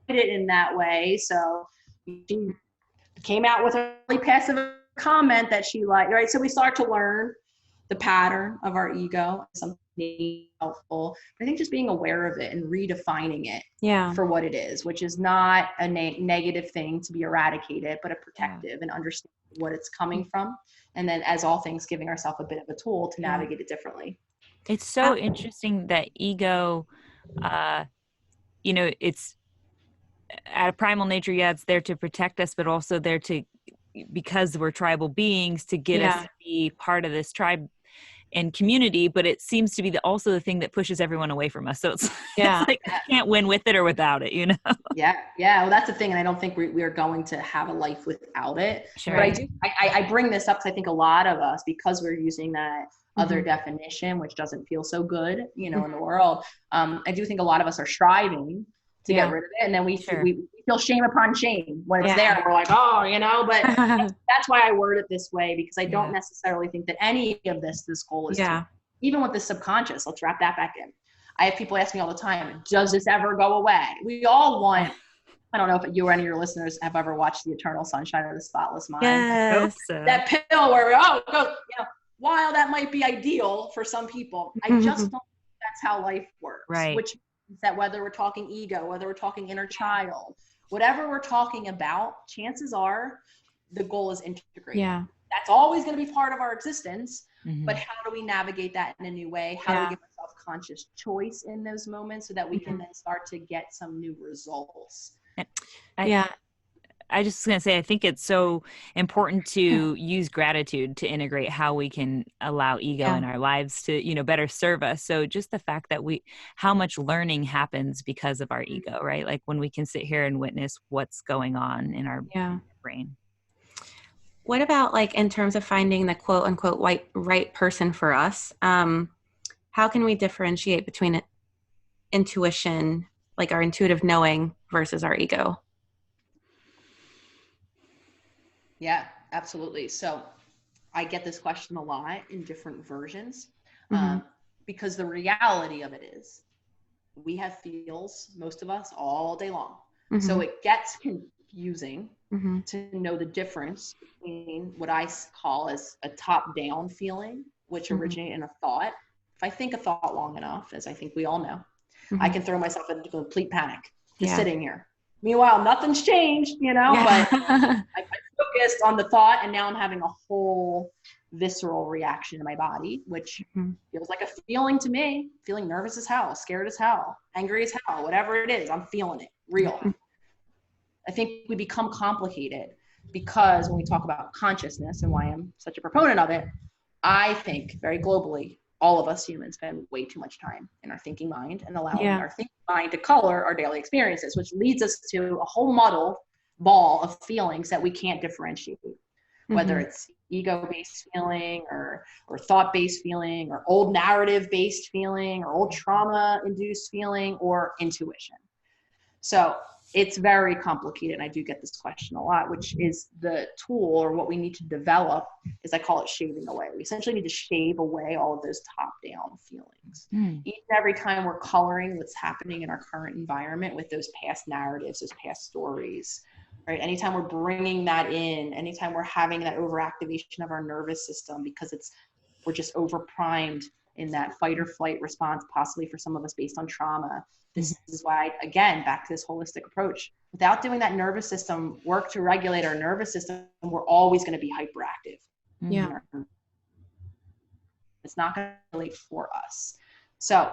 it in that way. So she came out with a really passive comment that she liked, right? So we start to learn the pattern of our ego, something helpful. I think just being aware of it and redefining it for what it is, which is not a negative thing to be eradicated, but a protective, and understand what it's coming from. And then, as all things, giving ourselves a bit of a tool to navigate it differently. It's so interesting that ego, it's at a primal nature, it's there to protect us, but also there to, because we're tribal beings, to get us to be part of this tribe and community, but it seems to be also the thing that pushes everyone away from us. So it's like you can't win with it or without it, Yeah. Well, that's the thing. And I don't think we are going to have a life without it. Sure. But I bring this up because I think a lot of us, because we're using that other definition, which doesn't feel so good, in the world. I do think a lot of us are striving to get rid of it. And then we feel shame upon shame when it's there. And we're like, oh, but that's why I word it this way, because I don't necessarily think that any of this goal is to, even with the subconscious, let's wrap that back in. I have people ask me all the time, does this ever go away? We all want I don't know if you or any of your listeners have ever watched The Eternal Sunshine of the Spotless Mind. Yes. That pill where, while that might be ideal for some people, I just don't think that's how life works. Right. Which means that whether we're talking ego, whether we're talking inner child, whatever we're talking about, chances are the goal is integrated. Yeah. That's always going to be part of our existence. Mm-hmm. But how do we navigate that in a new way? How do we give ourselves conscious choice in those moments so that we can then start to get some new results? I just was going to say, I think it's so important to use gratitude to integrate how we can allow ego in our lives to, better serve us. So just the fact that how much learning happens because of our ego, right? Like when we can sit here and witness what's going on in our brain. What about like in terms of finding the quote unquote right person for us? How can we differentiate between intuition, like our intuitive knowing versus our ego? Yeah, absolutely. So I get this question a lot in different versions because the reality of it is we have feels, most of us, all day long. So it gets confusing to know the difference between what I call as a top-down feeling, which originates in a thought. If I think a thought long enough, as I think we all know, I can throw myself into complete panic just sitting here. Meanwhile, nothing's changed, but I focused on the thought, and now I'm having a whole visceral reaction in my body, which feels like a feeling to me, feeling nervous as hell, scared as hell, angry as hell, whatever it is, I'm feeling it, real. I think we become complicated because when we talk about consciousness and why I'm such a proponent of it, I think very globally, all of us humans spend way too much time in our thinking mind and allowing our thinking mind to color our daily experiences, which leads us to a whole muddled ball of feelings that we can't differentiate, whether it's ego-based feeling or thought-based feeling or old narrative-based feeling or old trauma-induced feeling or intuition. So it's very complicated, and I do get this question a lot, which is the tool or what we need to develop is I call it shaving away. We essentially need to shave away all of those top-down feelings. Each and every time we're coloring what's happening in our current environment with those past narratives, those past stories, right? Anytime we're bringing that in, anytime we're having that overactivation of our nervous system because we're just overprimed in that fight or flight response, possibly for some of us based on trauma. This is why, again, back to this holistic approach, without doing that nervous system work to regulate our nervous system, we're always going to be hyperactive. Yeah. It's not going to relate for us. So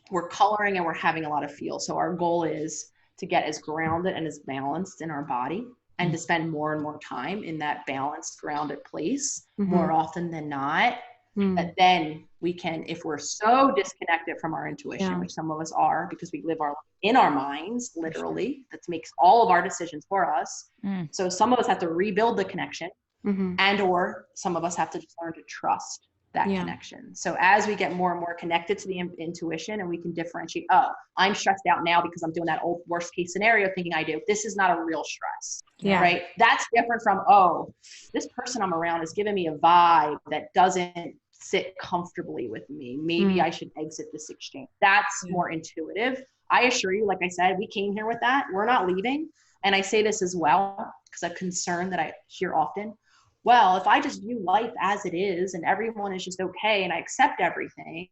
we're coloring and we're having a lot of feel. So our goal is to get as grounded and as balanced in our body and to spend more and more time in that balanced, grounded place more often than not. That then we can, if we're so disconnected from our intuition, which some of us are because we live in our minds, literally, that makes all of our decisions for us. So some of us have to rebuild the connection and or some of us have to just learn to trust that connection. So as we get more and more connected to the intuition and we can differentiate, I'm stressed out now because I'm doing that old worst case scenario thinking I do. This is not a real stress, right? That's different from, this person I'm around is giving me a vibe that doesn't sit comfortably with me. Maybe I should exit this exchange. That's more intuitive. I assure you, like I said, we came here with that. We're not leaving. And I say this as well, because a concern that I hear often, well, if I just view life as it is and everyone is just okay and I accept everything,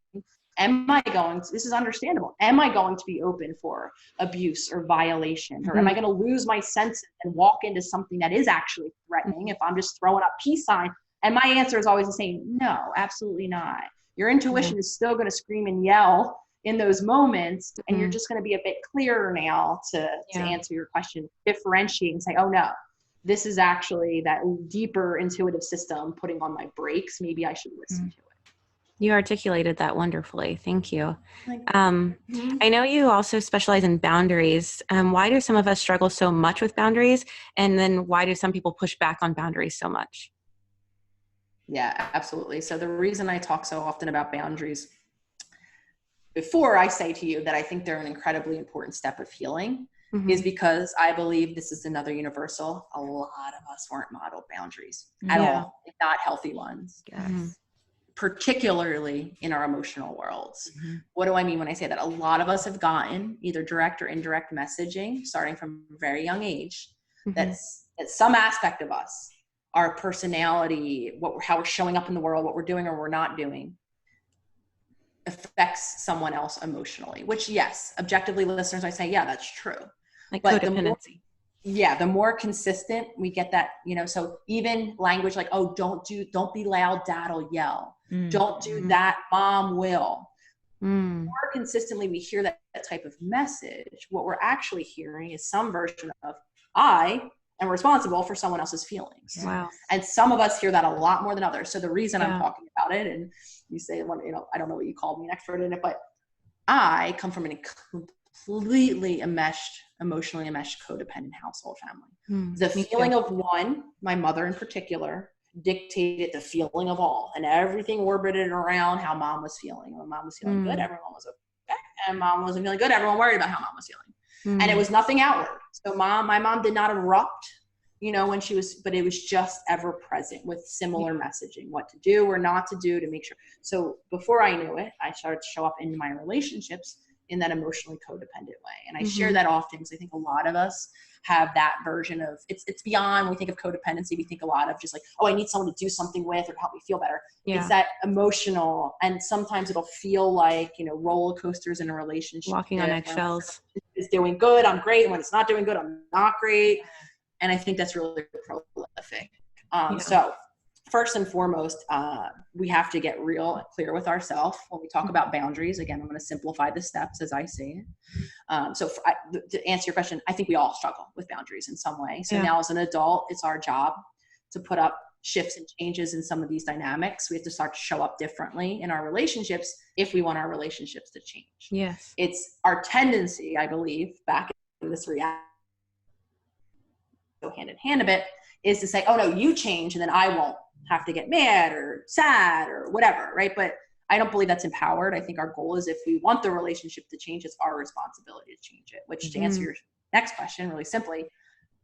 this is understandable. Am I going to be open for abuse or violation? Or am I going to lose my senses and walk into something that is actually threatening if I'm just throwing up peace signs? And my answer is always the same. No, absolutely not. Your intuition is still going to scream and yell in those moments. And you're just going to be a bit clearer now to answer your question, differentiate and say, oh no, this is actually that deeper intuitive system putting on my brakes. Maybe I should listen to it. You articulated that wonderfully. Thank you. I know you also specialize in boundaries. Why do some of us struggle so much with boundaries? And then why do some people push back on boundaries so much? Yeah, absolutely. So the reason I talk so often about boundaries, before I say to you that I think they're an incredibly important step of healing, is because I believe this is another universal. A lot of us weren't modeled boundaries at all, if not healthy ones. particularly in our emotional worlds. Mm-hmm. What do I mean when I say that? A lot of us have gotten either direct or indirect messaging starting from a very young age that some aspect of us, our personality, how we're showing up in the world, what we're doing or we're not doing, affects someone else emotionally, which, yes, objectively, listeners, I say, yeah, that's true. Like but codependency. the more consistent we get that, so even language like, oh, don't be loud, dad'll yell. Don't do that, mom will. The more consistently we hear that type of message, what we're actually hearing is some version of, I am responsible for someone else's feelings. Wow. And some of us hear that a lot more than others. So the reason I'm talking about it, and you say, well, I don't know what you called me an expert in it, but I come from a completely emotionally enmeshed codependent household family. The feeling of one, my mother in particular, dictated the feeling of all, and everything orbited around how mom was feeling. When mom was feeling good, everyone was okay. And mom wasn't feeling good, everyone worried about how mom was feeling. And it was nothing outward. So my mom did not erupt, when she was, but it was just ever present with similar messaging, what to do or not to do to make sure. So before I knew it, I started to show up in my relationships in that emotionally codependent way. And I share that often because I think a lot of us have that version of, it's beyond, when we think of codependency, we think a lot of just like, oh, I need someone to do something with or help me feel better. It's that emotional, and sometimes it'll feel like, roller coasters in a relationship. Walking on eggshells. It's doing good, I'm great. And when it's not doing good, I'm not great. And I think that's really prolific. So first and foremost, we have to get real clear with ourselves when we talk about boundaries. Again, I'm going to simplify the steps as I say it. To answer your question, I think we all struggle with boundaries in some way. So now as an adult, it's our job to put up shifts and changes in some of these dynamics. We have to start to show up differently in our relationships if we want our relationships to change. Yes. It's our tendency, I believe, back in this reality, go hand in hand a bit, is to say, oh no, you change and then I won't have to get mad or sad or whatever, right? But I don't believe that's empowered. I think our goal is, if we want the relationship to change, it's our responsibility to change it, which to answer your next question really simply,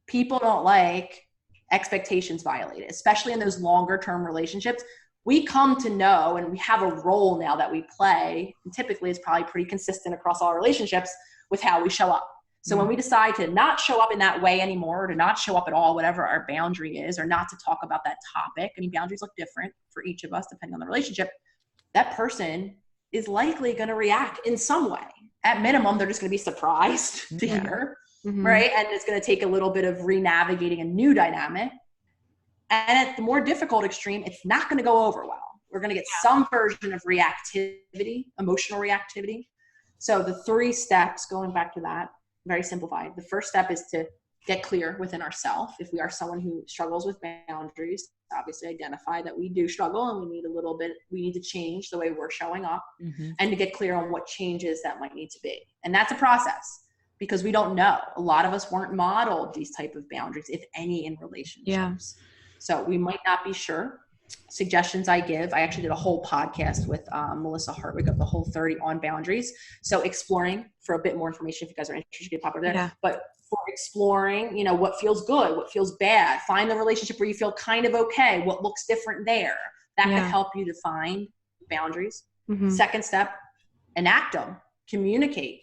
people don't like expectations violated, especially in those longer term relationships. We come to know, and we have a role now that we play, and typically it's probably pretty consistent across all relationships with how we show up. So when we decide to not show up in that way anymore, or to not show up at all, whatever our boundary is, or not to talk about that topic, I mean, boundaries look different for each of us depending on the relationship, that person is likely going to react in some way. At minimum, they're just going to be surprised to hear, right? And it's going to take a little bit of re-navigating a new dynamic. And at the more difficult extreme, it's not going to go over well. We're going to get some version of reactivity, emotional reactivity. So the 3 steps, going back to that, very simplified. The first step is to get clear within ourselves. If we are someone who struggles with boundaries, obviously identify that we do struggle and we need to change the way we're showing up, and to get clear on what changes that might need to be. And that's a process, because we don't know. A lot of us weren't modeled these type of boundaries, if any, in relationships. So we might not be sure. Suggestions I give, I actually did a whole podcast with Melissa Hartwig of the Whole 30 on boundaries. So exploring, for a bit more information, if you guys are interested, get pop over there. But for exploring, what feels good, what feels bad, find the relationship where you feel kind of okay, what looks different there. That can help you define boundaries. Second step, enact them, communicate.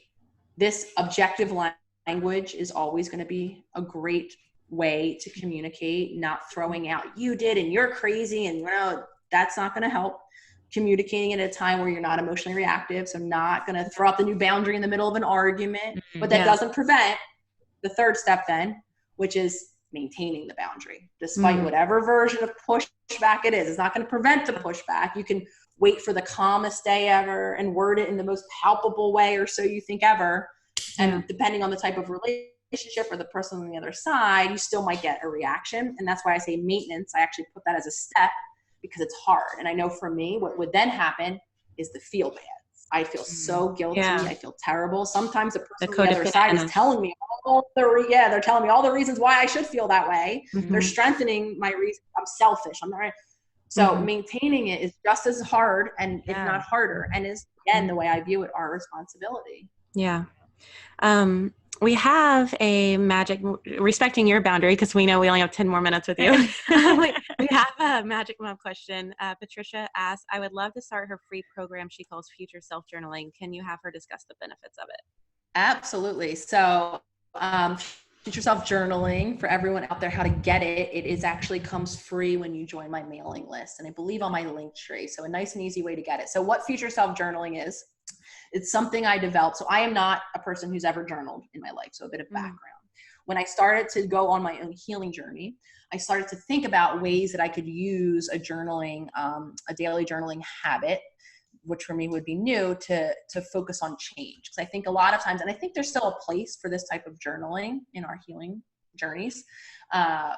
This objective language is always going to be a great way to communicate, not throwing out, you did and you're crazy, and that's not going to help. Communicating at a time where you're not emotionally reactive. So not going to throw out the new boundary in the middle of an argument, but that doesn't prevent the third step then, which is maintaining the boundary despite whatever version of pushback it is. It's not going to prevent the pushback. You can wait for the calmest day ever and word it in the most palpable way, or so you think ever. And depending on the type of relationship or the person on the other side, you still might get a reaction. And that's why I say maintenance. I actually put that as a step, because it's hard. And I know for me, what would then happen is the feel bad. I feel so guilty. I feel terrible. Sometimes the person on the other side is telling me they're telling me all the reasons why I should feel that way. They're strengthening my reason. I'm selfish. I'm not right. So maintaining it is just as hard, and if not harder, and is, again, the way I view it, our responsibility. Yeah. We have a magic, respecting your boundary, because we know we only have 10 more minutes with you. we have a magic mom question. Patricia asks, I would love to start her free program she calls Future Self Journaling. Can you have her discuss the benefits of it? Absolutely. So, Future Self Journaling, for everyone out there, how to get it, it is actually comes free when you join my mailing list. And I believe on my link tree. So a nice and easy way to get it. So what Future Self Journaling is, it's something I developed. So I am not a person who's ever journaled in my life. So a bit of background. When I started to go on my own healing journey, I started to think about ways that I could use a journaling, a daily journaling habit, which for me would be new, to focus on change. Because I think a lot of times, and I think there's still a place for this type of journaling in our healing journeys,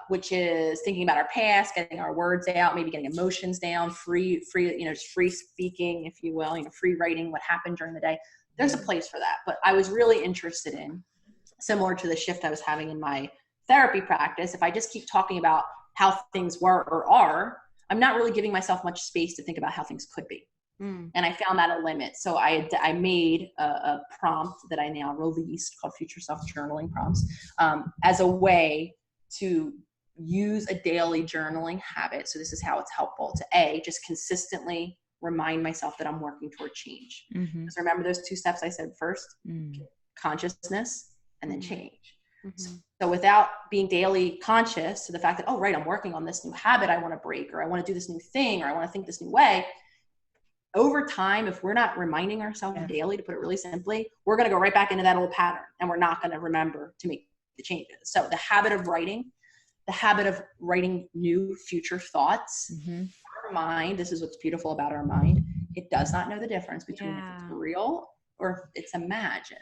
which is thinking about our past, getting our words out, maybe getting emotions down, free, just free speaking, if you will, free writing what happened during the day. There's a place for that. But I was really interested in, similar to the shift I was having in my therapy practice, if I just keep talking about how things were or are, I'm not really giving myself much space to think about how things could be. And I found that a limit. So I made a prompt that I now released called Future Self Journaling Prompts, as a way to use a daily journaling habit. So this is how it's helpful to just consistently remind myself that I'm working toward change. So remember those two steps I said first, consciousness and then change. So without being daily conscious to the fact that, oh, right, I'm working on this new habit I want to break, or I want to do this new thing, or I want to think this new way, over time, if we're not reminding ourselves daily, to put it really simply, we're going to go right back into that old pattern, and we're not going to remember to make the changes. So the habit of writing new future thoughts, our mind, this is what's beautiful about our mind, it does not know the difference between if it's real or if it's imagined.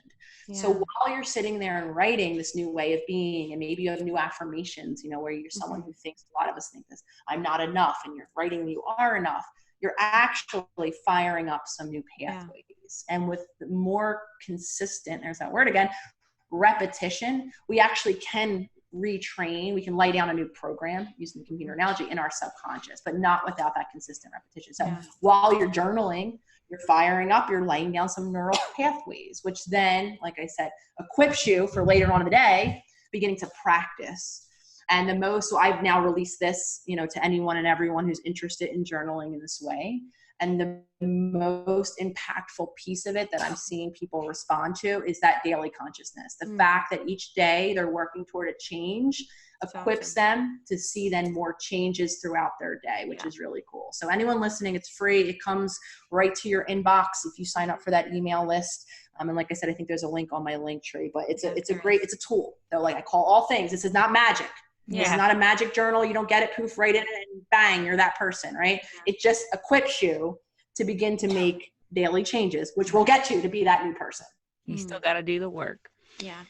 So while you're sitting there and writing this new way of being, and maybe you have new affirmations, where you're someone who thinks, a lot of us think this, I'm not enough, and you're writing you are enough, you're actually firing up some new pathways. And with more consistent, there's that word again, repetition, we actually can retrain, we can lay down a new program, using the computer analogy, in our subconscious, but not without that consistent repetition. So while you're journaling, you're firing up, you're laying down some neural pathways, which then, like I said, equips you for later on in the day, beginning to practice. And so I've now released this, to anyone and everyone who's interested in journaling in this way. And the most impactful piece of it that I'm seeing people respond to is that daily consciousness. The fact that each day they're working toward a change equips them to see then more changes throughout their day, which is really cool. So anyone listening, it's free. It comes right to your inbox if you sign up for that email list. And like I said, I think there's a link on my link tree, but it's a tool. So like I call all things, this is not magic. This is not a magic journal. You don't get it, poof, right in it, and bang, you're that person, right? It just equips you to begin to make daily changes, which will get you to be that new person. You still got to do the work. Yeah.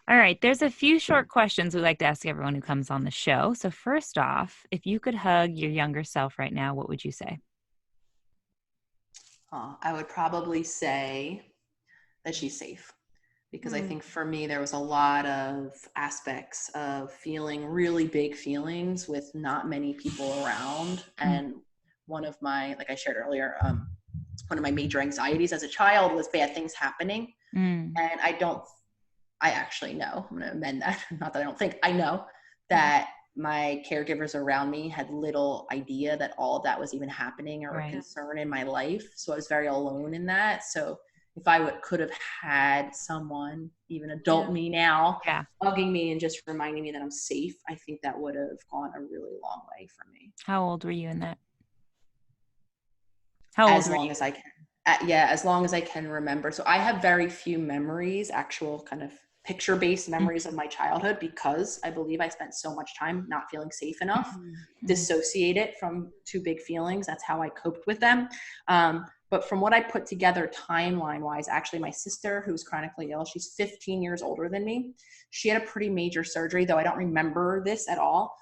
All right. There's a few short questions we like to ask everyone who comes on the show. So first off, if you could hug your younger self right now, what would you say? I would probably say that she's safe. Because I think for me, there was a lot of aspects of feeling really big feelings with not many people around. And one of my, like I shared earlier, one of my major anxieties as a child was bad things happening. And I actually know, I'm going to amend that. Not that I don't think, I know that my caregivers around me had little idea that all of that was even happening or a concern in my life. So I was very alone in that. So if I could have had someone, even adult me now, hugging me and just reminding me that I'm safe, I think that would have gone a really long way for me. How old were you in that? As long as I can. As long as I can remember. So I have very few memories, actual kind of picture-based memories of my childhood, because I believe I spent so much time not feeling safe enough, dissociated from two big feelings. That's how I coped with them. But from what I put together timeline-wise, actually my sister, who's chronically ill, she's 15 years older than me. She had a pretty major surgery, though I don't remember this at all,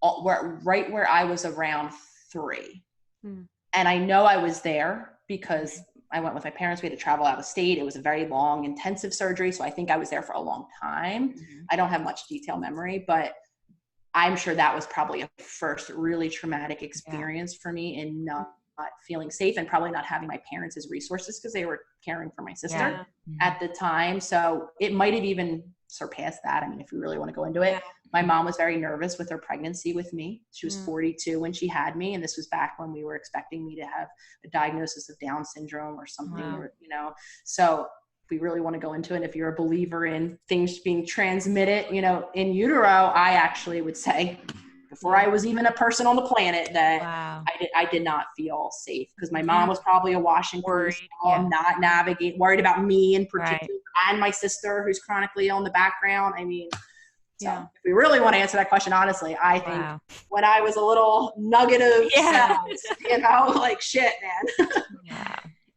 right where I was around 3. And I know I was there because I went with my parents. We had to travel out of state. It was a very long, intensive surgery. So I think I was there for a long time. I don't have much detailed memory, but I'm sure that was probably a first really traumatic experience for me in not feeling safe and probably not having my parents as resources because they were caring for my sister Yeah. at the time. So it might have even surpassed that. I mean, if we really want to go into it, my mom was very nervous with her pregnancy with me. She was 42 when she had me. And this was back when we were expecting me to have a diagnosis of Down syndrome or something, or, you know, so if we really want to go into it, if you're a believer in things being transmitted, you know, in utero, I actually would say before I was even a person on the planet that I did not feel safe because my mom was probably a Washington, not worried about me in particular and my sister who's chronically ill in the background. I mean, so if we really want to answer that question, honestly, I think when I was a little nugget of cells, you know, like shit, man.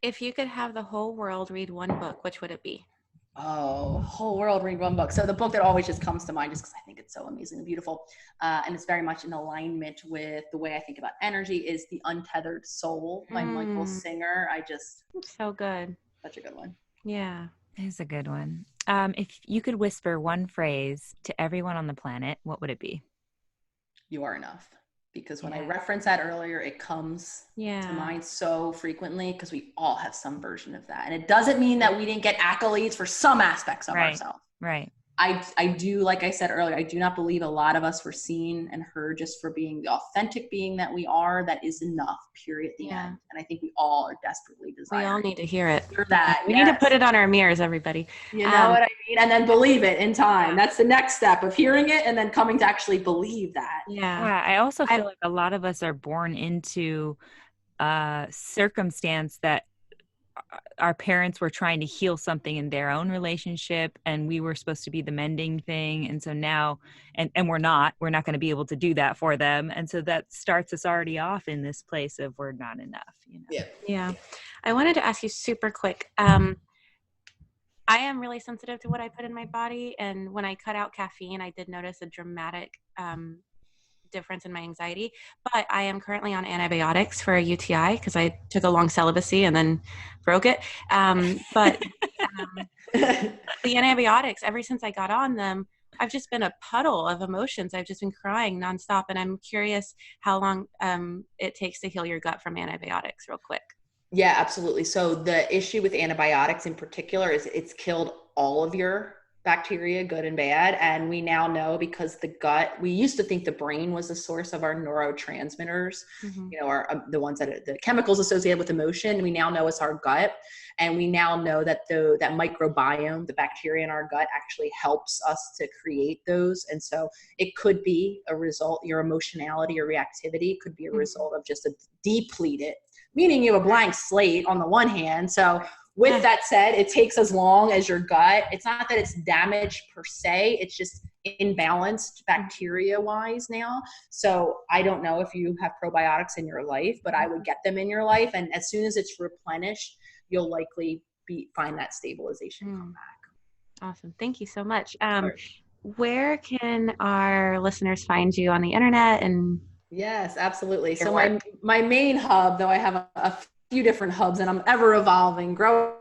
If you could have the whole world read one book, which would it be? Oh, whole world read one book. So the book that always just comes to mind, just because I think it's so amazing and beautiful, and it's very much in alignment with the way I think about energy, is The Untethered Soul by Michael Singer. So good. Such a good one. Yeah. It's a good one. If you could whisper one phrase to everyone on the planet, what would it be? You are enough. Because when I referenced that earlier, it comes to mind so frequently because we all have some version of that. And it doesn't mean that we didn't get accolades for some aspects of ourselves. Right. I do, like I said earlier, I do not believe a lot of us were seen and heard just for being the authentic being that we are. That is enough, period, at the end. And I think we all are desperately desiring. We all need to hear it. That. We need to put it on our mirrors, everybody. You know what I mean? And then believe it in time. That's the next step of hearing it and then coming to actually believe that. Yeah. I also feel like a lot of us are born into circumstance that our parents were trying to heal something in their own relationship and we were supposed to be the mending thing. And so now, and we're not going to be able to do that for them. And so that starts us already off in this place of we're not enough, you know? Yeah. I wanted to ask you super quick. I am really sensitive to what I put in my body. And when I cut out caffeine, I did notice a dramatic difference in my anxiety, but I am currently on antibiotics for a UTI because I took a long celibacy and then broke it. But the antibiotics, ever since I got on them, I've just been a puddle of emotions. I've just been crying nonstop. And I'm curious how long it takes to heal your gut from antibiotics real quick. Yeah, absolutely. So the issue with antibiotics in particular is it's killed all of your bacteria, good and bad. And we now know because the gut, we used to think the brain was the source of our neurotransmitters, you know, the ones that are the chemicals associated with emotion. We now know it's our gut. And we now know that that microbiome, the bacteria in our gut actually helps us to create those. And so it could be a result, your emotionality or reactivity could be a result of just a depleted, meaning you have a blank slate on the one hand. So with that said, it takes as long as your gut. It's not that it's damaged per se. It's just imbalanced bacteria wise now. So I don't know if you have probiotics in your life, but I would get them in your life. And as soon as it's replenished, you'll likely find that stabilization come back. Awesome. Thank you so much. Where can our listeners find you on the internet? And yes, absolutely. So my main hub, though I have a few different hubs and I'm ever evolving, growing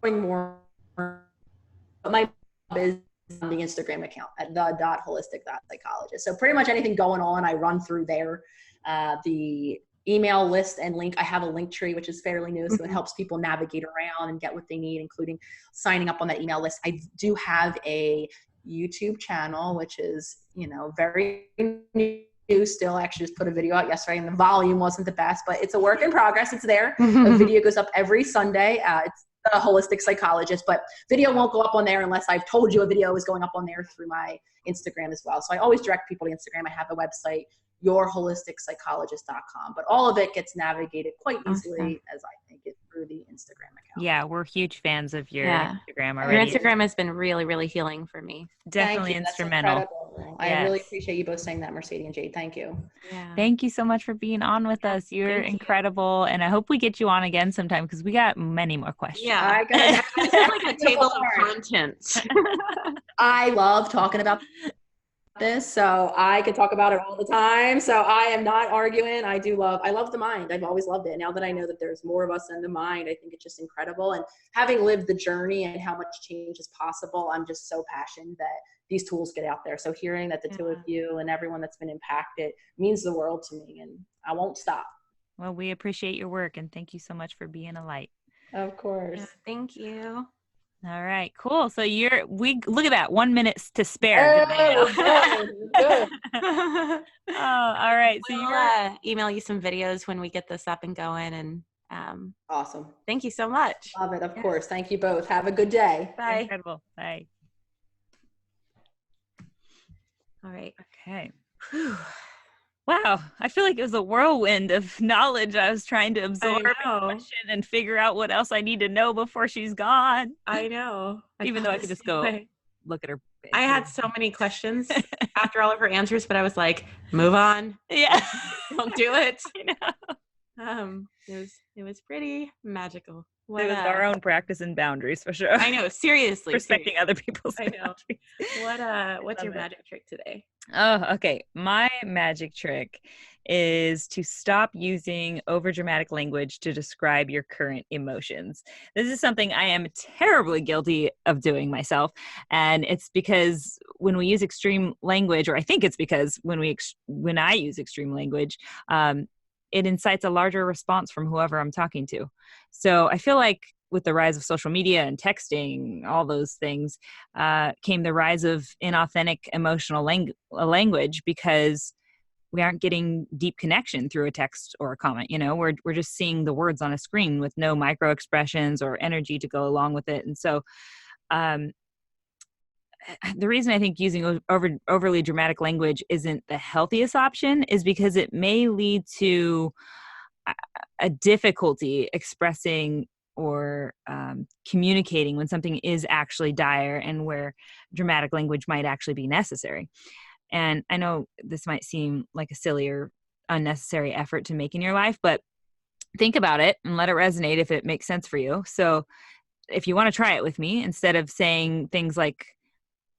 more. But my hub is on the Instagram account at the.holistic.psychologist. So pretty much anything going on, I run through there. The email list and link, I have a link tree, which is fairly new. So it helps people navigate around and get what they need, including signing up on that email list. I do have a YouTube channel, which is, you know, very new. Still actually just put a video out yesterday and the volume wasn't the best, but it's a work in progress. It's there. A video goes up every Sunday. It's a holistic psychologist, but video won't go up on there unless I've told you a video is going up on there through my Instagram as well. So I always direct people to Instagram. I have a website, yourholisticpsychologist.com, but all of it gets navigated quite easily as I think it through the Instagram account. Yeah, we're huge fans of your Instagram already. Your Instagram has been really, really healing for me. Definitely instrumental. I really appreciate you both saying that, Mercedes and Jade. Thank you. Yeah. Thank you so much for being on with us. You're incredible. And I hope we get you on again sometime because we got many more questions. Yeah. It's like a table of contents. I love talking about this, so I can talk about it all the time. So I am not arguing. I love the mind. I've always loved it. Now that I know that there's more of us in the mind, I think it's just incredible. And having lived the journey and how much change is possible, I'm just so passionate that these tools get out there. So hearing that the two of you and everyone that's been impacted means the world to me, and I won't stop. Well, we appreciate your work, and thank you so much for being a light. Of course. Yeah, thank you. All right, cool. So we look at that, 1 minute to spare. Oh, good. Oh, all right. So We'll email you some videos when we get this up and going. And Awesome. thank you so much. Love it. Of course. Thank you both. Have a good day. Bye. incredible. Bye. All right. Okay. Whew. Wow, I feel like it was a whirlwind of knowledge I was trying to absorb and figure out what else I need to know before she's gone. I know. Even though I could just go look at her. I had so many questions after all of her answers, but I was like, move on. Yeah. Don't do it. I know. It was pretty magical. It was our own practice and boundaries for sure. I know, seriously. Respecting other people's boundaries. What's your magic trick today? Oh, okay. My magic trick is to stop using overdramatic language to describe your current emotions. This is something I am terribly guilty of doing myself. And it's because when we use extreme language, or I think it's because when I use extreme language, it incites a larger response from whoever I'm talking to. So I feel like with the rise of social media and texting, all those things, came the rise of inauthentic emotional language, because we aren't getting deep connection through a text or a comment. We're just seeing the words on a screen with no micro expressions or energy to go along with it. And so the reason I think using overly dramatic language isn't the healthiest option is because it may lead to a difficulty expressing or communicating when something is actually dire and where dramatic language might actually be necessary. And I know this might seem like a silly or unnecessary effort to make in your life, but think about it and let it resonate if it makes sense for you. So if you want to try it with me, instead of saying things like,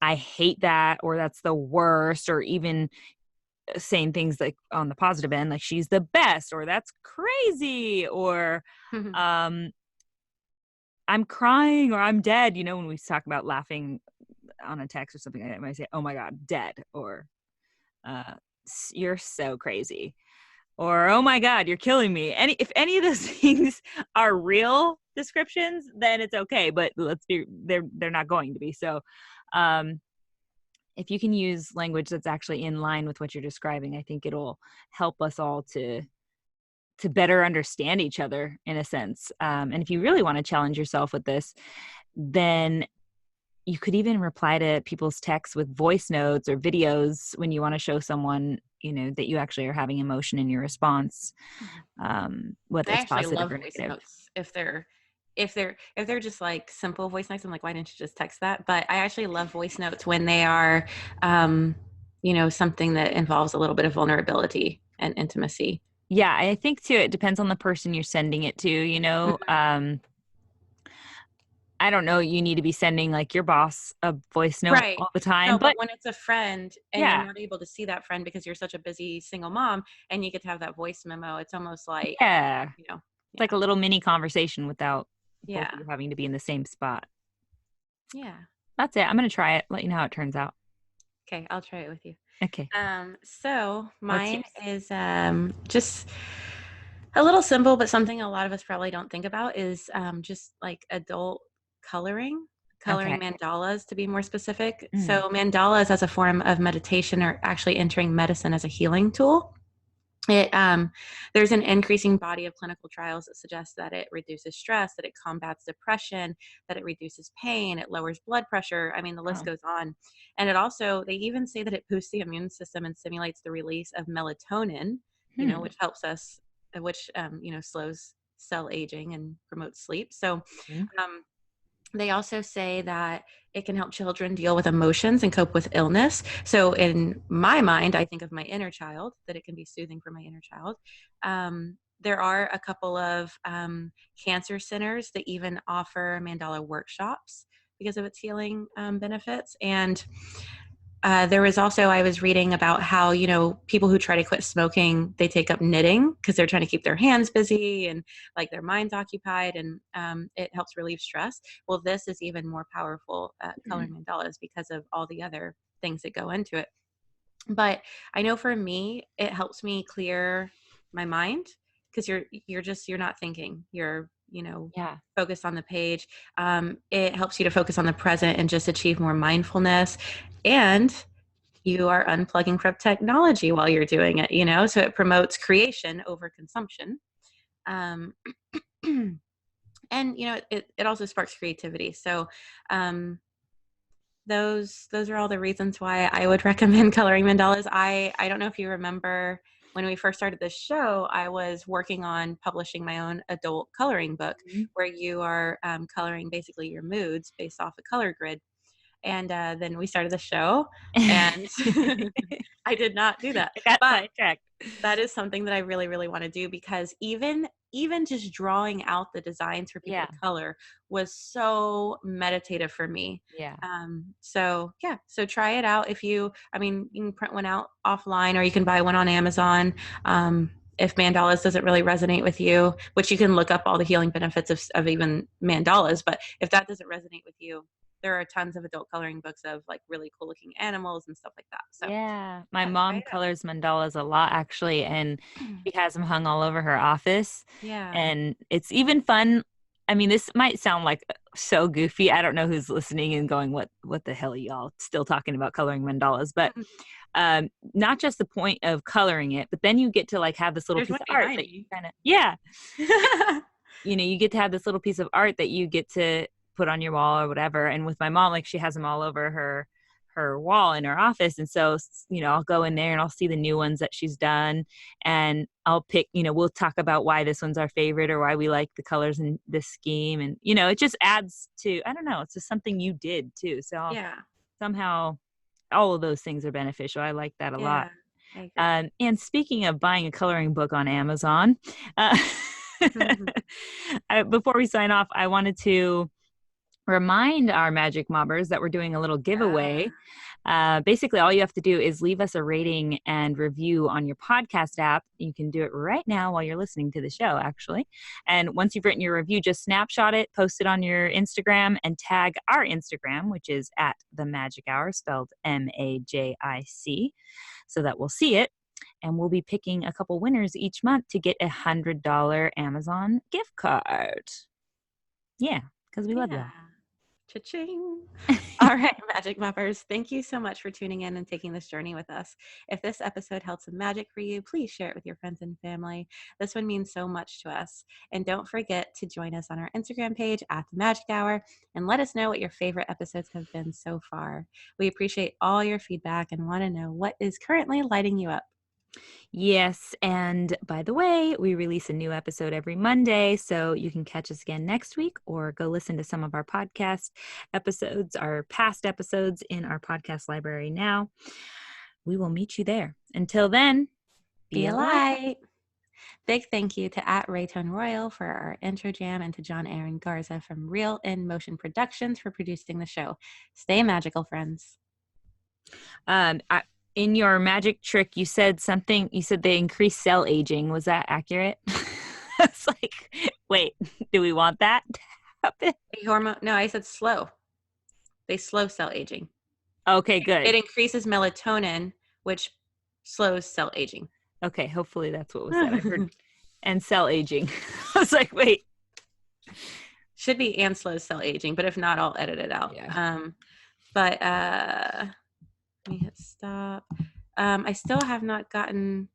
I hate that, or that's the worst, or even saying things like on the positive end, like she's the best, or that's crazy, or I'm crying, or I'm dead. When we talk about laughing on a text or something like that, I might say, oh my God, dead, or you're so crazy, or oh my God, you're killing me. If any of those things are real descriptions, then it's okay, but they're not going to be. So if you can use language that's actually in line with what you're describing, I think it'll help us all to better understand each other in a sense. And if you really want to challenge yourself with this, then you could even reply to people's texts with voice notes or videos when you want to show someone, that you actually are having emotion in your response, whether it's positive or negative. If they're just like simple voice notes, I'm like, why didn't you just text that? But I actually love voice notes when they are, something that involves a little bit of vulnerability and intimacy. Yeah, I think too, it depends on the person you're sending it to, I don't know, you need to be sending like your boss a voice note all the time. No, but when it's a friend and you're not able to see that friend because you're such a busy single mom and you get to have that voice memo, it's almost like, it's like a little mini conversation without both of you having to be in the same spot. Yeah. That's it. I'm going to try it. Let you know how it turns out. Okay. I'll try it with you. Okay. So mine is just a little simple, but something a lot of us probably don't think about is just like adult coloring mandalas, to be more specific. So mandalas as a form of meditation are actually entering medicine as a healing tool. There's an increasing body of clinical trials that suggest that it reduces stress, that it combats depression, that it reduces pain, it lowers blood pressure. I mean, the list goes on. And they even say that it boosts the immune system and stimulates the release of melatonin, which helps us, slows cell aging and promotes sleep. So, they also say that it can help children deal with emotions and cope with illness. So in my mind, I think of my inner child, that it can be soothing for my inner child. There are a couple of cancer centers that even offer mandala workshops because of its healing benefits. And there was also, I was reading about how, people who try to quit smoking, they take up knitting because they're trying to keep their hands busy and like their minds occupied, and it helps relieve stress. Well, this is even more powerful coloring mandalas because of all the other things that go into it. But I know for me, it helps me clear my mind because you're not thinking. You're, Yeah. focused on the page. It helps you to focus on the present and just achieve more mindfulness. And you are unplugging from technology while you're doing it, so it promotes creation over consumption. Um, and, it also sparks creativity. So those are all the reasons why I would recommend coloring mandalas. I don't know if you remember when we first started this show, I was working on publishing my own adult coloring book where you are coloring basically your moods based off a color grid. And then we started the show, and I did not do that. I got But sidetracked. that is something that I really, really want to do, because even just drawing out the designs for people to color was so meditative for me. Yeah. So try it out. You can print one out offline, or you can buy one on Amazon. If mandalas doesn't really resonate with you, which you can look up all the healing benefits of even mandalas, but if that doesn't resonate with you, there are tons of adult coloring books of like really cool looking animals and stuff like that. So yeah, my mom colors mandalas a lot actually, and she has them hung all over her office. Yeah. And it's even fun. I mean, this might sound like so goofy. I don't know who's listening and going, what the hell are y'all still talking about coloring mandalas? But not just the point of coloring it, but then you get to like have this little piece of art that you kind of, you get to have this little piece of art that you get to put on your wall or whatever. And with my mom, like she has them all over her wall in her office. And so, I'll go in there and I'll see the new ones that she's done, and I'll pick, we'll talk about why this one's our favorite or why we like the colors in this scheme. And, it just adds to, I don't know, it's just something you did too. So somehow all of those things are beneficial. I like that a lot. And speaking of buying a coloring book on Amazon, before we sign off, I wanted to remind our magic mobbers that we're doing a little giveaway. Basically, all you have to do is leave us a rating and review on your podcast app. You can do it right now while you're listening to the show, actually. And once you've written your review, just snapshot it, post it on your Instagram, and tag our Instagram, which is at The Magic Hour, spelled MAJIC, so that we'll see it. And we'll be picking a couple winners each month to get $100 Amazon gift card. Yeah, because we love you. Cha-ching. All right, Magic Muppers, thank you so much for tuning in and taking this journey with us. If this episode held some magic for you, please share it with your friends and family. This one means so much to us. And don't forget to join us on our Instagram page at The Magic Hour and let us know what your favorite episodes have been so far. We appreciate all your feedback and want to know what is currently lighting you up. Yes, and by the way, we release a new episode every Monday, so you can catch us again next week or go listen to some of our podcast episodes, our past episodes in our podcast library now. We will meet you there. Until then, be a light. Big thank you to @Raytone Royal for our intro jam, and to John Aaron Garza from Real in Motion Productions for producing the show. Stay magical, friends. In your magic trick, you said they increase cell aging. Was that accurate? It's like, wait, do we want that to happen? No, I said slow. They slow cell aging. Okay, good. It increases melatonin, which slows cell aging. Okay, hopefully that's what was said. I heard, and cell aging. I was like, wait. Should be and slows cell aging, but if not, I'll edit it out. Yeah. Let me hit stop. I still have not gotten